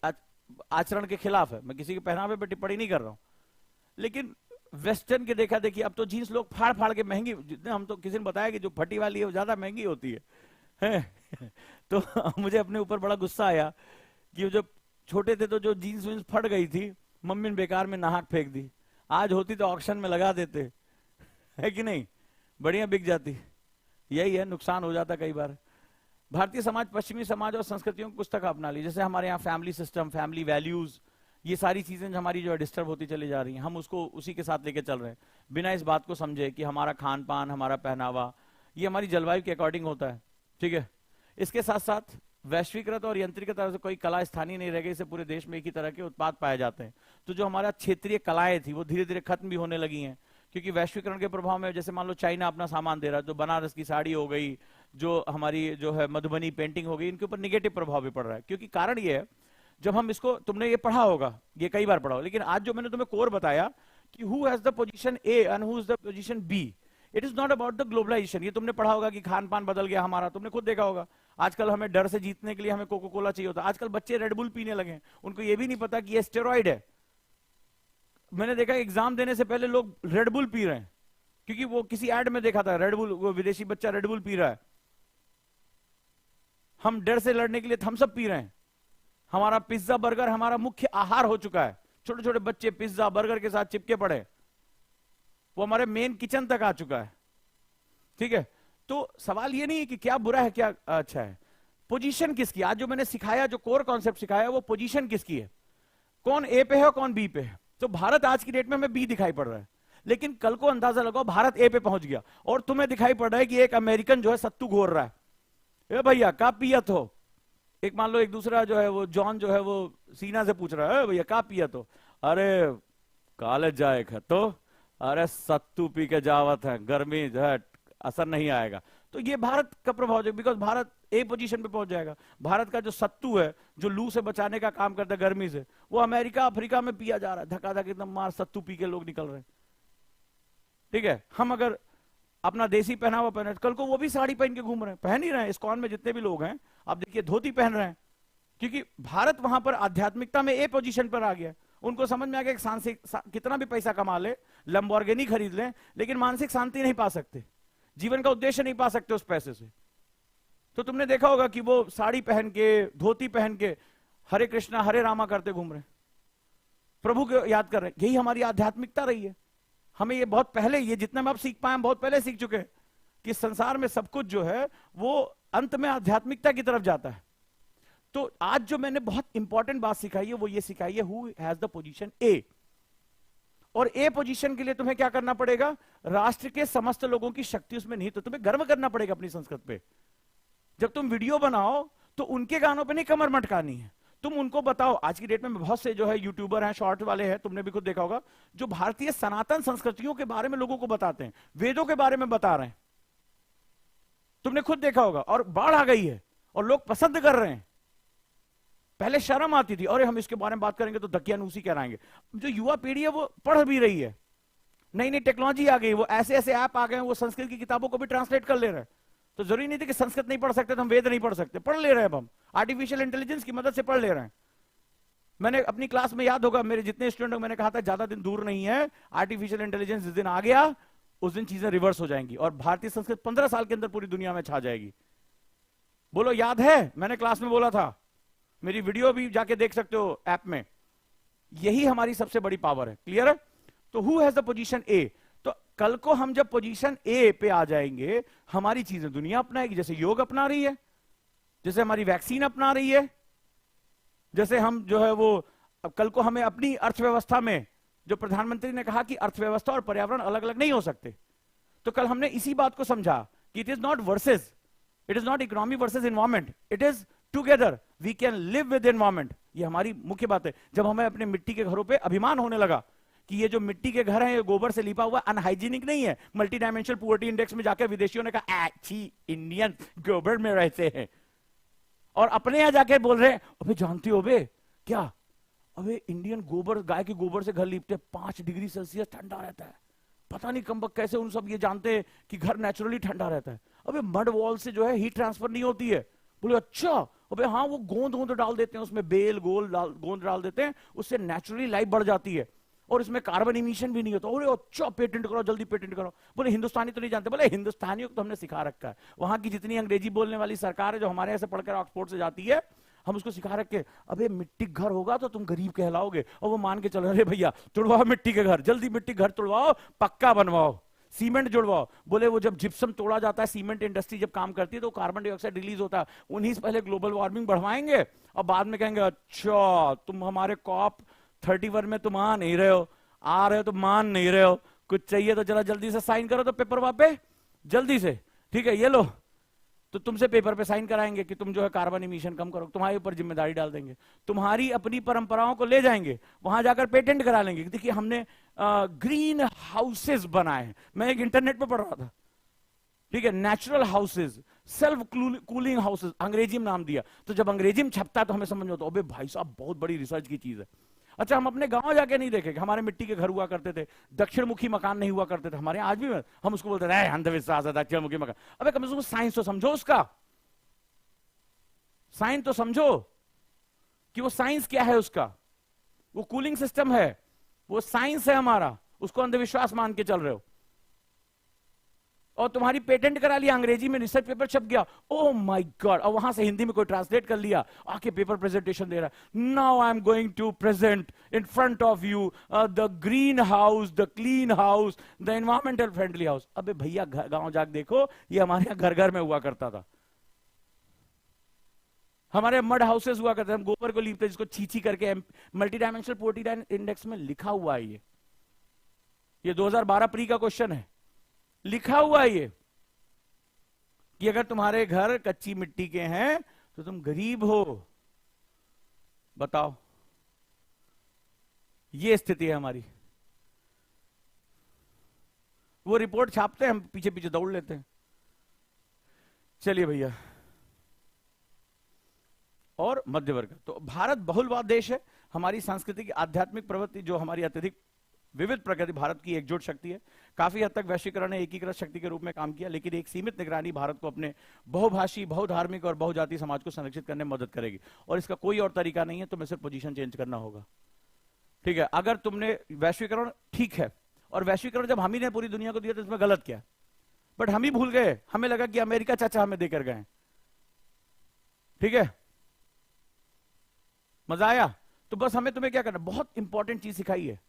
आचरण के खिलाफ है। मैं किसी के पहनावे पर टिप्पणी नहीं कर रहा हूं, लेकिन वेस्टर्न के देखा देखी अब तो जीन्स लोग फाड़ फाड़ के महंगी, जितने हम तो किसी ने बताया कि जो फटी वाली है वो ज्यादा महंगी होती है। तो मुझे अपने ऊपर बड़ा गुस्सा आया कि जब छोटे थे तो जो जीन्स वीन्स फट गई थी, मम्मी ने बेकार में नहाक फेंक दी, आज होती तो ऑक्शन में लगा देते, है कि नहीं, बढ़िया बिक जाती। यही है, नुकसान हो जाता कई बार। भारतीय समाज पश्चिमी समाज और संस्कृतियों की कुछ तक अपना ली, जैसे हमारे यहाँ फैमिली सिस्टम, फैमिली वैल्यूज, ये सारी चीजें हमारी जो है डिस्टर्ब होती चली जा रही हैं, हम उसको उसी के साथ लेके चल रहे हैं, बिना इस बात को समझे कि हमारा खान पान, हमारा पहनावा ये हमारी जलवायु के अकॉर्डिंग होता है, ठीक है। इसके साथ साथ वैश्वीकृत और यंत्रिक तरह से कोई कला स्थानीय नहीं रह गई, इसे पूरे देश में एक ही तरह के उत्पाद पाए जाते हैं, तो जो हमारा क्षेत्रीय कलाएं थी वो धीरे धीरे खत्म भी होने लगी हैं, क्योंकि वैश्वीकरण के प्रभाव में जैसे मान लो चाइना अपना सामान दे रहा है, जो बनारस की साड़ी हो गई, जो हमारी जो है मधुबनी पेंटिंग हो गई, इनके ऊपर निगेटिव प्रभाव भी पड़ रहा है। क्योंकि कारण ये है, जब हम इसको, तुमने ये पढ़ा होगा, ये कई बार पढ़ा होगा, लेकिन आज जो मैंने तुम्हें कोर बताया कि who has the position A and who is the position B, it is not about the globalization. ये तुमने पढ़ा होगा कि खान पान बदल गया हमारा, तुमने खुद देखा होगा, आजकल हमें डर से जीतने के लिए हमें कोको कोला चाहिए होता है, आजकल बच्चे रेडबुल पीने लगे, उनको ये भी नहीं पता कि ये स्टेरॉइड है। मैंने देखा एग्जाम देने से पहले लोग रेडबुल पी रहे हैं, क्योंकि वो किसी एड में देखा था रेडबुल, वो विदेशी बच्चा रेडबुल पी रहा है। हम डर से लड़ने के लिए थम्स अप पी रहे हैं। हमारा पिज्जा बर्गर हमारा मुख्य आहार हो चुका है, छोटे छोटे बच्चे पिज्जा बर्गर के साथ चिपके पड़े, वो हमारे मेन किचन तक आ चुका है, ठीक है। तो सवाल ये नहीं है कि क्या बुरा है क्या अच्छा है, पोजीशन किसकी, आज जो मैंने सिखाया, जो कोर कॉन्सेप्ट सिखाया, वो पोजीशन किसकी है, कौन ए पे है कौन बी पे है। तो भारत आज की डेट में हमें बी दिखाई पड़ रहा है, लेकिन कल को अंदाजा लगाओ भारत ए पे पहुंच गया और तुम्हें दिखाई पड़ रहा है कि एक अमेरिकन जो है सत्तू घोर रहा है, ए भैया का पियत हो। एक मान लो एक दूसरा जो है वो जॉन जो है वो सीना से पूछ रहा है भैया का पियत हो, अरे कॉलेज जाए तो अरे सत्तू पी के जावत है, गर्मी जो है असर नहीं आएगा। तो ये भारत का प्रभाव है, बिकॉज भारत ए पोजीशन पे पहुंच जाएगा। भारत का जो सत्तू है जो लू से बचाने का काम करता है गर्मी से, वो अमेरिका अफ्रीका में पिया जा रहा है, धक्का एकदम मार सत्तू पी के लोग निकल रहे हैं, ठीक है। हम अगर अपना देसी पहनावा पहने, कल को वो भी साड़ी पहन के घूम रहे हैं, पहन ही रहे हैं, इस्कॉन में जितने भी लोग हैं आप देखिए धोती पहन रहे हैं, क्योंकि भारत वहां पर आध्यात्मिकता में ए पोजीशन पर आ गया। उनको समझ में आ गया कि कितना भी पैसा कमा ले, लंबोर्गिनी खरीद ले, लेकिन मानसिक शांति नहीं पा सकते, जीवन का उद्देश्य नहीं पा सकते उस पैसे से। तो तुमने देखा होगा कि वो साड़ी पहन के, धोती पहन के हरे कृष्णा हरे रामा करते घूम रहे हैं, प्रभु को याद कर रहे हैं। यही हमारी आध्यात्मिकता रही है। हमें ये बहुत पहले, ये जितना हम अब सीख पाए, हम बहुत पहले सीख चुके हैं कि संसार में सब कुछ जो है वो अंत में आध्यात्मिकता की तरफ जाता है। तो आज जो मैंने बहुत इंपॉर्टेंट बात सिखाई है वो ये सिखाई है, हु हैज द पोजीशन ए। और ए पोजीशन के लिए तुम्हें क्या करना पड़ेगा, राष्ट्र के समस्त लोगों की शक्ति उसमें नहीं, तो तुम्हें गर्व करना पड़ेगा अपनी संस्कृति पे। जब तुम वीडियो बनाओ तो उनके गानों पे नहीं कमर मटकानी है, तुम उनको बताओ। आज की डेट में बहुत से जो है यूट्यूबर हैं, शॉर्ट वाले हैं, तुमने भी खुद देखा होगा, जो भारतीय सनातन संस्कृतियों के बारे में लोगों को बताते हैं, वेदों के बारे में बता रहे हैं, तुमने खुद देखा होगा। और बाढ़ आ गई है और लोग पसंद कर रहे हैं। पहले शर्म आती थी, अरे हम इसके बारे में बात करेंगे तो दकियानूसी कराएंगे। जो युवा पीढ़ी है वो पढ़ भी रही है, नई नई टेक्नोलॉजी आ गई, वो ऐसे ऐसे ऐप आ गए, वो संस्कृत की किताबों को भी ट्रांसलेट कर ले रहे हैं। तो जरूरी नहीं थी कि संस्कृत नहीं पढ़ सकते तो हम वेद नहीं पढ़ सकते, पढ़ ले रहे हैं। अब हम आर्टिफिशियल इंटेलिजेंस की मदद से पढ़ ले रहे हैं। मैंने अपनी क्लास में, याद होगा मेरे जितने स्टूडेंट, मैंने कहा था ज्यादा दिन दूर नहीं है, आर्टिफिशियल इंटेलिजेंस जिस दिन आ गया उस दिन चीजें रिवर्स हो जाएंगी और भारतीय संस्कृत 15 साल के अंदर पूरी दुनिया में छा जाएगी। बोलो याद है, मैंने क्लास में बोला था, मेरी वीडियो भी जाके देख सकते हो ऐप में। यही हमारी सबसे बड़ी पावर है। क्लियर है? तो हु हैज द पोजीशन ए। तो कल को हम जब पोजीशन ए पे आ जाएंगे, हमारी चीजें दुनिया अपनाएगी, जैसे योग अपना रही है। जैसे हमारी वैक्सीन अपना रही है, जैसे हम जो है वो अब कल को हमें अपनी अर्थव्यवस्था में, जो प्रधानमंत्री ने कहा कि अर्थव्यवस्था और पर्यावरण अलग अलग नहीं हो सकते, तो कल हमने इसी बात को समझा कि it is not versus, it is not economy versus environment, it is together we can live with environment. ये हमारी मुख्य बात है। जब हमें अपने मिट्टी के घरों पे अभिमान होने लगा कि ये जो मिट्टी के घर हैं ये गोबर से लिपा हुआ अनहाइजीनिक नहीं है, मल्टी डायमेंशनल पुअर्टी इंडेक्स में जाकर विदेशियों ने कहा अच्छी इंडियन गोबर में रहते हैं, और अपने यहां जाके बोल रहे हैं अबे जानते हो बे क्या, अबे इंडियन गोबर, गाय के गोबर से घर लीपते 5 डिग्री सेल्सियस ठंडा रहता है। पता नहीं कम कैसे उन सब ये जानते हैं कि घर नेचुरली ठंडा रहता है। अबे मड वॉल से जो है हीट ट्रांसफर नहीं होती है। बोले अच्छा, अबे हाँ वो गोंद डाल देते हैं उसमें, बेल गोंद डाल देते हैं, उससे नेचुरली लाइफ बढ़ जाती है और इसमें कार्बन इमिशन भी नहीं होता। बोले अच्छा पेटेंट करो, जल्दी पेटेंट करो। बोले हिंदुस्तानी तो नहीं जानते। बोले हिंदुस्तानियों को तो हमने सिखा रखा है, वहां की जितनी अंग्रेजी बोलने वाली सरकार है जो हमारे यहाँ से पढ़कर ऑक्सफोर्ड से जाती है, हम उसको सिखा रखे अबे मिट्टी घर होगा तो तुम गरीब कहलाओगे। और वो मान के चलो अरे भैया तुड़वाओ मिट्टी के घर, जल्दी मिट्टी घर तुड़वाओ, पक्का बनवाओ, सीमेंट जुड़वाओ। बोले वो जब जिप्सम तोड़ा जाता है, सीमेंट इंडस्ट्री जब काम करती है तो कार्बन डाइऑक्साइड रिलीज होता है, उन्हीं से पहले ग्लोबल वार्मिंग बढ़वाएंगे और बाद में कहेंगे अच्छा तुम हमारे कॉप 31 में तुम आ नहीं रहे हो, आ रहे हो तो मान नहीं रहे हो, कुछ चाहिए तो जरा जल्दी से साइन करो तो पेपर वहां पे जल्दी से, ठीक है ये लो, तो तुमसे पेपर पे साइन कराएंगे कि तुम जो है कार्बन इमिशन कम करो, तुम्हारे ऊपर जिम्मेदारी डाल देंगे, तुम्हारी अपनी परंपराओं को ले जाएंगे, वहां जाकर पेटेंट करा लेंगे। देखिए हमने ग्रीन हाउसेस बनाए हैं, मैं एक इंटरनेट पे पढ़ रहा था, ठीक है, natural houses, self cooling houses, अंग्रेजी में नाम दिया। तो जब अंग्रेजी में छपता है तो हमें समझ में आता है भाई साहब बहुत बड़ी रिसर्च की चीज है। अच्छा हम अपने गांव जाके नहीं देखे, हमारे मिट्टी के घर हुआ करते थे, दक्षिण मुखी मकान नहीं हुआ करते थे हमारे, आज भी हम उसको बोलते हैं अंधविश्वास है दक्षिण मुखी मकान। अबे कम से कम साइंस तो समझो, उसका साइंस तो समझो कि वो साइंस क्या है, उसका वो कूलिंग सिस्टम है, वो साइंस है हमारा, उसको अंधविश्वास मान के चल रहे हो। और तुम्हारी पेटेंट करा लिया, अंग्रेजी में रिसर्च पेपर छप गया, ओ माय गॉड, और वहां से हिंदी में कोई ट्रांसलेट कर लिया, आके पेपर प्रेजेंटेशन दे रहा है, now I am going to present in front of you the green house, the clean house, the environmental friendly house. अबे भैया गांव जाके देखो, ये हमारे यहाँ घर घर में हुआ करता था, हमारे मड हाउसेस हुआ करते, हम गोबर को लीपते, जिसको छीछी करके मल्टी डायमेंशनल पुअर्टी इंडेक्स में लिखा हुआ है, ये 2012 प्री का क्वेश्चन है, लिखा हुआ है ये कि अगर तुम्हारे घर कच्ची मिट्टी के हैं तो तुम गरीब हो। बताओ, ये स्थिति है हमारी। वो रिपोर्ट छापते हैं, हम पीछे पीछे दौड़ लेते हैं। चलिए भैया, और मध्य वर्ग, तो भारत बहुलवाद देश है, हमारी सांस्कृतिक आध्यात्मिक प्रवृत्ति जो हमारी अत्यधिक विविध प्रकृति भारत की एकजुट शक्ति है। काफी हद तक वैश्वीकरण ने एकीकृत शक्ति के रूप में काम किया, लेकिन एक सीमित निगरानी भारत को अपने बहुभाषी, बहुधार्मिक और बहुजातीय समाज को संरक्षित करने में मदद करेगी, और इसका कोई और तरीका नहीं है, तुम्हें सिर्फ पोजीशन चेंज करना होगा। ठीक है, अगर तुमने वैश्वीकरण ठीक है, और वैश्वीकरण जब हम ही ने पूरी दुनिया को दिया तो इसमें गलत क्या, बट हम ही भूल गए, हमें लगा कि अमेरिका चाचा हमें देकर गए। ठीक है, मजा आया? तो बस हमें तुम्हें क्या करना, बहुत इंपॉर्टेंट चीज सिखाई है,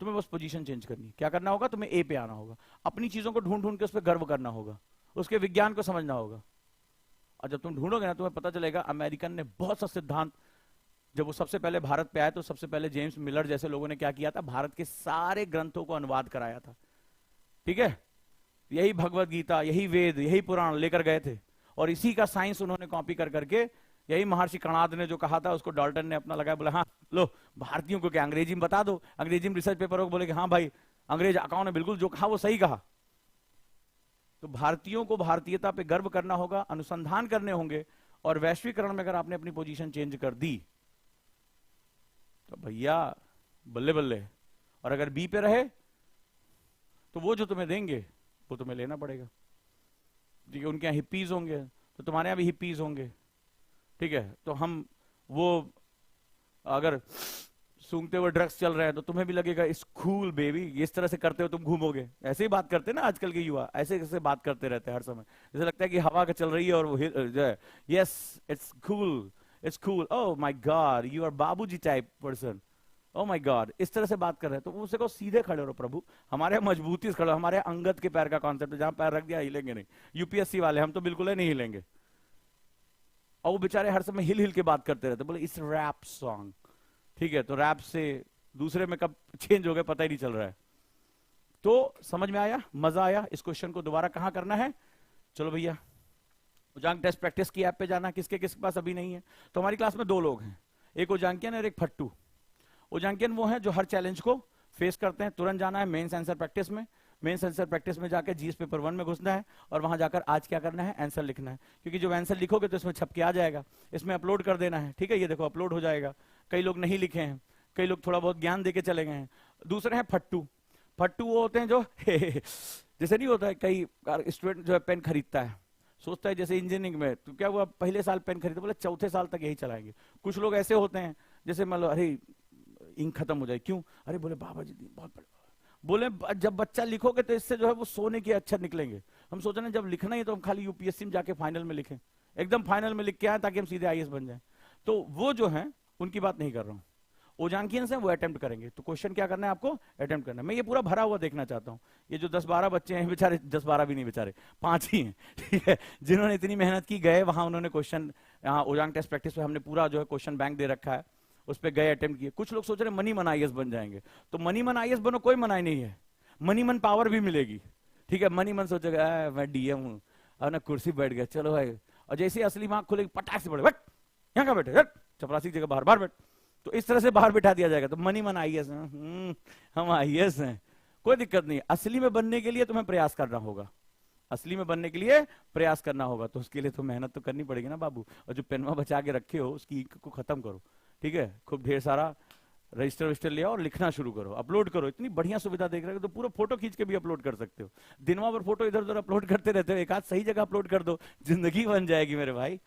तुम्हें बस पोजीशन चेंज करनी। क्या करना होगा, तुम्हें ए पे आना होगा, अपनी चीजों को ढूंढ ढूंढ के उस पर गर्व करना होगा, उसके विज्ञान को समझना होगा। और जब तुम ढूंढोगे ना, तुम्हें पता चलेगा अमेरिकन ने बहुत सा सिद्धांत, जब वो सबसे पहले भारत पे आए तो सबसे पहले जेम्स मिलर जैसे लोगों ने क्या किया था, भारत के सारे ग्रंथों को अनुवाद कराया था। ठीक है, यही भगवत गीता, यही वेद, यही पुराण लेकर गए थे, और इसी का साइंस उन्होंने कॉपी कर करके, यही महर्षि कणाद ने जो कहा था उसको डाल्टन ने अपना लगाया, बोला हाँ लो भारतीयों को क्या अंग्रेजी में बता दो, अंग्रेजी में रिसर्च पेपर हो, बोले कि हाँ भाई अंग्रेज आकाओं ने बिल्कुल जो कहा वो सही कहा। तो भारतीयों को भारतीयता पे गर्व करना होगा, अनुसंधान करने होंगे, और वैश्वीकरण में अगर आपने अपनी पोजीशन चेंज कर दी तो भैया बल्ले बल्ले। और अगर बी पे रहे तो वो जो तुम्हें देंगे वो तुम्हें लेना पड़ेगा। ठीक है, उनके यहाँ हिप्पीज होंगे तो तुम्हारे यहाँ भी हिप्पीज होंगे। ठीक है, तो हम वो अगर सूंघते हुए ड्रग्स चल रहे हैं तो तुम्हें भी लगेगा इट्स कूल बेबी, इस तरह से करते हो तुम घूमोगे। ऐसे ही बात करते हैं ना आजकल के युवा, ऐसे कैसे बात करते रहते हैं हर समय, जैसे लगता है कि हवा का चल रही है और वो जो है yes it's cool, it's cool, oh my god you are बाबूजी type person, oh my god, इस तरह से बात कर रहे हैं। तो उसे को सीधे खड़े रहो प्रभु, हमारे मजबूती से खड़े, हमारे अंगद के पैर का कॉन्सेप्ट, जहां पैर रख दिया हिलेंगे नहीं। यूपीएससी वाले हम तो बिल्कुल ही नहीं हिलेंगे। और वो बेचारे हर समय हिल हिल के बात करते रहते, बोले इस रैप सॉन्ग, ठीक है, तो रैप से दूसरे में कब चेंज हो गए पता ही नहीं चल रहा है। तो समझ में आया, मजा आया? इस क्वेश्चन को दोबारा कहां करना है? चलो भैया, उजांग टेस्ट प्रैक्टिस की ऐप पे जाना, किसके किसके पास अभी नहीं है? तो हमारी क्लास में 2 लोग हैं, एक उजांकियन और एक फट्टू। उजांकियन वो हैं जो हर चैलेंज को फेस करते हैं, तुरंत जाना है मेंस आंसर प्रैक्टिस में, मेंस आंसर प्रैक्टिस में जाकर जीएस पेपर 1 में घुसना है और वहां जाकर आज क्या करना है, आंसर लिखना है, क्योंकि जब आंसर लिखोगे तो इसमें छप के आ जाएगा, इसमें अपलोड कर देना है, ठीक है, ये देखो अपलोड हो जाएगा। कई लोग नहीं लिखे हैं, कई लोग थोड़ा बहुत ज्ञान देके चले गए हैं। दूसरे हैं फट्टू। फट्टू वो होते हैं जो जैसे नहीं होता है, कई स्टूडेंट जो है पेन खरीदता है, सोचता है जैसे इंजीनियरिंग में तो क्या हुआ, पहले साल पेन खरीदते, बोले चौथे साल तक यही चलाएंगे। कुछ लोग ऐसे होते हैं जैसे मान लो अरे इंक खत्म हो जाए, क्यों, अरे बोले बाबा जी बहुत बड़े, बोले जब बच्चा लिखोगे तो इससे जो है वो सोने के अक्षर निकलेंगे। हम सोच रहे हैं जब लिखना ही तो हम खाली यूपीएससी में जाके फाइनल में लिखें, एकदम फाइनल में लिख के आए ताकि हम सीधे आईएएस बन जाए। तो वो जो है उनकी बात नहीं कर रहा हूं, ओजांकियंस हैं वो अटेम्प्ट करेंगे। तो क्वेश्चन क्या करना है आपको, अटेम्प्ट करना है। मैं ये पूरा भरा हुआ देखना चाहता हूं। ये जो 10-12 बच्चे हैं बेचारे, 10-12 भी नहीं बेचारे, 5 ही हैं, ठीक है, जिन्होंने इतनी मेहनत की, गए वहां उन्होंने क्वेश्चन, यहाँ ओजांग टेस्ट प्रैक्टिस पे हमने पूरा जो है क्वेश्चन बैंक दे रखा है, उस पर गए अटेम्प्ट किए। कुछ लोग सोच रहे मनी मन आईएएस बन जाएंगे, तो मनी मन आईएएस बनो, कोई मनाही नहीं है, मनी मन पावर भी मिलेगी, ठीक है। मनी मन सोचेगा मैं डीएम हूं, और ना कुर्सी बैठ गया, चलो भाई, और जैसे असली आंख खुलेगी पटाख से बढ़े, बट यहाँ का बैठे, चपरासी की जगह बाहर बाहर बैठ, तो इस तरह से बाहर बिठा दिया जाएगा। तो मनी मन आईएएस हैं, हम आईएएस हैं, कोई दिक्कत नहीं। असली में बनने के लिए तुम्हें प्रयास करना होगा, असली में बनने के लिए प्रयास करना होगा, तो उसके लिए तो मेहनत तो करनी पड़ेगी ना बाबू। और जो पेनवा बचा के रखे हो उसकी इंक को खत्म करो, ठीक है, खूब ढेर सारा रजिस्टर विस्टर ले आओ और लिखना शुरू करो, अपलोड करो। इतनी बढ़िया सुविधा देख रहे हो तो पूरा फोटो खींच के भी अपलोड कर सकते हो। दिनवा भर फोटो इधर उधर अपलोड करते रहते हो, एक आध सही जगह अपलोड कर दो, जिंदगी बन जाएगी मेरे भाई।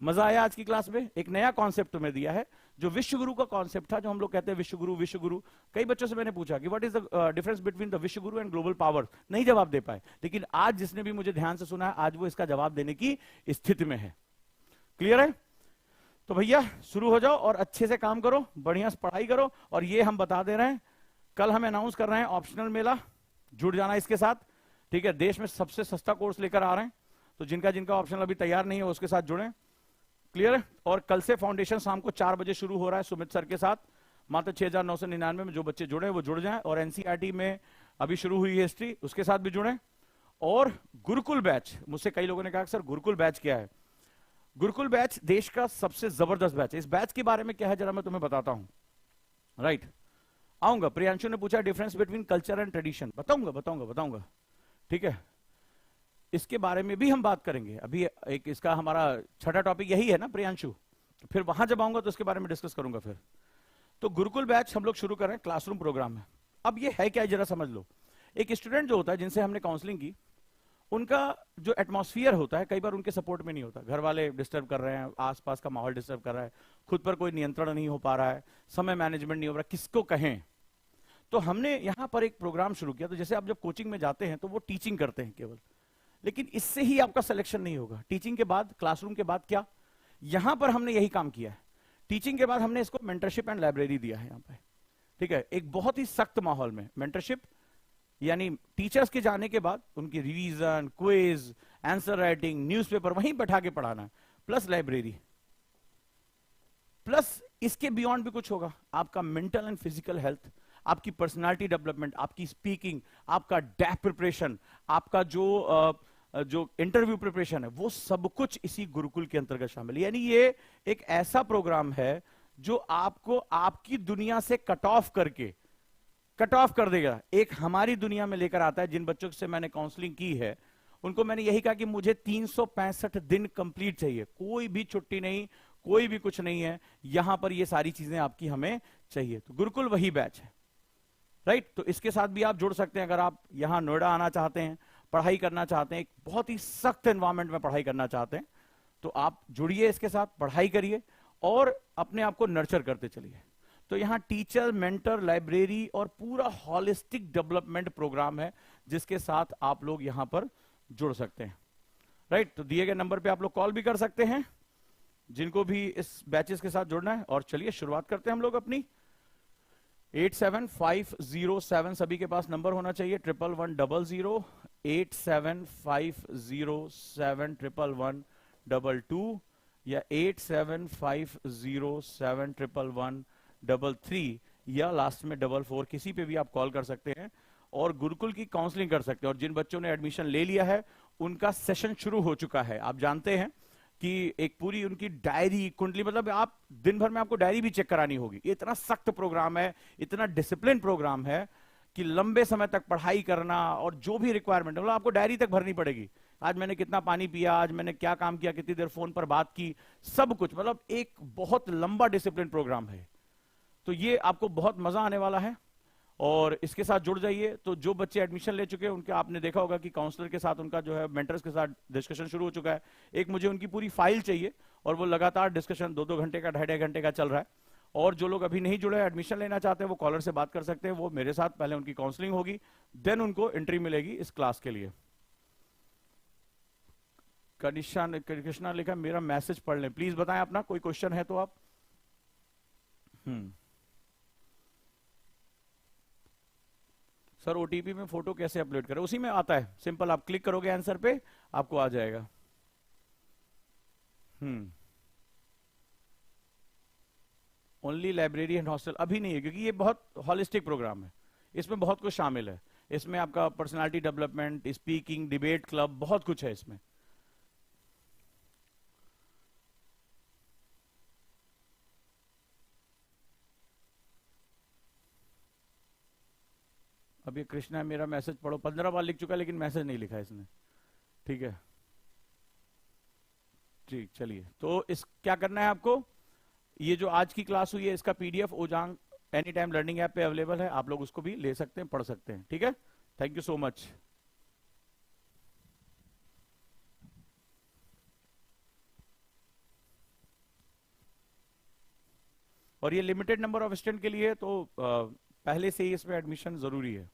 मजा आया आज की क्लास में? एक नया कॉन्सेप्ट तुम्हें दिया है, जो विश्वगुरु का कॉन्सेप्ट था, जो हम लोग कहते हैं विश्वगुरु विश्वगुरु। कई बच्चों से मैंने पूछा कि what is the difference between the Vishwaguru and global power, नहीं जवाब दे पाए, लेकिन आज जिसने भी मुझे ध्यान से सुना है आज वो इसका जवाब देने की स्थिति में है। क्लियर है? तो भैया शुरू हो जाओ और अच्छे से काम करो, बढ़िया से पढ़ाई करो। और ये हम बता दे रहे हैं, कल हम अनाउंस कर रहे हैं ऑप्शनल मेला, जुड़ जाना इसके साथ, ठीक है। देश में सबसे सस्ता कोर्स लेकर आ रहे हैं, तो जिनका जिनका ऑप्शनल अभी तैयार नहीं है उसके साथ जुड़े। क्लियर है? और कल से फाउंडेशन शाम को 4 बजे शुरू हो रहा है सुमित सर के साथ, मात्र 6,999 में। जो बच्चे जुड़े वो जुड़ जाएं। और एनसीईआरटी में अभी शुरू हुई हिस्ट्री, उसके साथ भी जुड़े। और गुरुकुल बैच, मुझसे कई लोगों ने कहा सर गुरुकुल बैच क्या है? गुरुकुल बैच देश का सबसे जबरदस्त बैच है। इस बैच के बारे में क्या है जरा मैं तुम्हें बताता हूं, राइट। आऊंगा, प्रियांशु ने पूछा difference between culture and tradition, बताऊंगा, ठीक है। इसके बारे में भी हम बात करेंगे। अभी एक इसका हमारा छठा टॉपिक यही है ना प्रियांशु, फिर वहां जब आऊंगा तो इसके बारे में डिस्कस करूंगा फिर। तो गुरुकुल बैच हम लोग शुरू कर रहे हैं, क्लासरूम प्रोग्राम है। अब ये है क्या जरा समझ लो। एक स्टूडेंट जो होता है जिनसे हमने काउंसलिंग की, उनका जो एटमॉस्फियर होता है कई बार उनके सपोर्ट में नहीं होता। घर वाले डिस्टर्ब कर रहे हैं, आसपास का माहौल डिस्टर्ब कर रहा है, खुद पर कोई नियंत्रण नहीं हो पा रहा है, समय मैनेजमेंट नहीं हो रहा, किसको कहें। तो हमने यहां पर एक प्रोग्राम शुरू किया। तो जैसे आप जब कोचिंग में जाते हैं तो वो टीचिंग करते हैं केवल, लेकिन इससे ही आपका सिलेक्शन नहीं होगा। टीचिंग के बाद, क्लासरूम के बाद क्या, यहां पर हमने यही काम किया है। टीचिंग के बाद हमने इसको मेंटरशिप एंड लाइब्रेरी दिया है यहां पे, ठीक है। एक बहुत ही सख्त माहौल में मेंटरशिप, यानी टीचर्स के जाने के बाद उनकी revision, quiz, answer writing, newspaper वहीं बैठा के पढ़ाना, प्लस लाइब्रेरी, प्लस इसके बियॉन्ड भी कुछ होगा। आपका मेंटल एंड फिजिकल हेल्थ, आपकी पर्सनालिटी डेवलपमेंट, आपकी स्पीकिंग, आपका डैप प्रिपरेशन, आपका जो इंटरव्यू प्रिपरेशन है, वो सब कुछ इसी गुरुकुल के अंतर्गत शामिल है। यानी ये एक ऐसा प्रोग्राम है जो आपको आपकी दुनिया से कट ऑफ कर देगा, एक हमारी दुनिया में लेकर आता है। जिन बच्चों से मैंने काउंसलिंग की है उनको मैंने यही कहा कि मुझे 365 दिन कंप्लीट चाहिए, कोई भी छुट्टी नहीं, कोई भी कुछ नहीं है, यहां पर ये सारी चीजें आपकी हमें चाहिए। तो गुरुकुल वही बैच है, राइट। तो इसके साथ भी आप जुड़ सकते हैं। अगर आप यहां नोएडा आना चाहते हैं, पढ़ाई करना चाहते हैं, एक बहुत ही सख्त एनवायरमेंट में पढ़ाई करना चाहते हैं, तो आप जुड़िए इसके साथ, पढ़ाई करिए और अपने आप को नर्चर करते चलिए। तो यहां टीचर, मेंटर, लाइब्रेरी और पूरा हॉलिस्टिक डेवलपमेंट प्रोग्राम है, जिसके साथ आप लोग यहां पर जुड़ सकते हैं, राइट। तो दिए गए नंबर पे आप लोग कॉल भी कर सकते हैं जिनको भी इस बैचेस के साथ जुड़ना है। और चलिए शुरुआत करते हैं हम लोग अपनी। 87507 सभी के पास नंबर होना चाहिए, 1110, 87507 1112, या 8750711133 या लास्ट में 44, किसी पे भी आप कॉल कर सकते हैं और गुरुकुल की काउंसलिंग कर सकते हैं। और जिन बच्चों ने एडमिशन ले लिया है उनका सेशन शुरू हो चुका है। आप जानते हैं कि एक पूरी उनकी डायरी कुंडली, मतलब आप दिन भर में आपको डायरी भी चेक करानी होगी। ये इतना सख्त प्रोग्राम है, इतना डिसिप्लिन प्रोग्राम है कि लंबे समय तक पढ़ाई करना और जो भी रिक्वायरमेंट है मतलब आपको डायरी तक भरनी पड़ेगी। आज मैंने कितना पानी पिया, आज मैंने क्या काम किया, कितनी देर फोन पर बात की, सब कुछ, मतलब एक बहुत लंबा डिसिप्लिन प्रोग्राम है। तो ये आपको बहुत मजा आने वाला है और इसके साथ जुड़ जाइए। तो जो बच्चे एडमिशन ले चुके हैं उनके आपने देखा होगा कि काउंसलर के साथ उनका जो है मेंटर्स के साथ डिस्कशन शुरू हो चुका है। एक मुझे उनकी पूरी फाइल चाहिए और वो लगातार डिस्कशन 2-2 घंटे का, 2.5 घंटे का चल रहा है। और जो लोग अभी नहीं जुड़े, एडमिशन लेना चाहते हैं, वो कॉलर से बात कर सकते हैं। वो मेरे साथ पहले उनकी काउंसलिंग होगी, देन उनको एंट्री मिलेगी इस क्लास के लिए। कृष्णा लिखा मेरा मैसेज पढ़ लें प्लीज, बताएं अपना कोई क्वेश्चन है तो आप। सर ओटीपी में फोटो कैसे अपलोड करें? उसी में आता है, सिंपल आप क्लिक करोगे आंसर पे आपको आ जाएगा। ओनली लाइब्रेरी एंड हॉस्टल अभी नहीं है क्योंकि ये बहुत हॉलिस्टिक प्रोग्राम है, इसमें बहुत कुछ शामिल है। इसमें आपका personality development, speaking, debate club, बहुत कुछ है इसमें। अब ये कृष्णा मेरा मैसेज पढ़ो 15 बार लिख चुका है लेकिन मैसेज नहीं लिखा इसने। ठीक है, ठीक, चलिए। तो इस क्या करना है आपको, ये जो आज की क्लास हुई है इसका PDF ओजांग any time learning app पे अवेलेबल है, आप लोग उसको भी ले सकते हैं, पढ़ सकते हैं। ठीक है, थैंक यू सो मच। और ये लिमिटेड नंबर ऑफ स्टूडेंट के लिए, तो पहले से ही इसमें एडमिशन जरूरी है।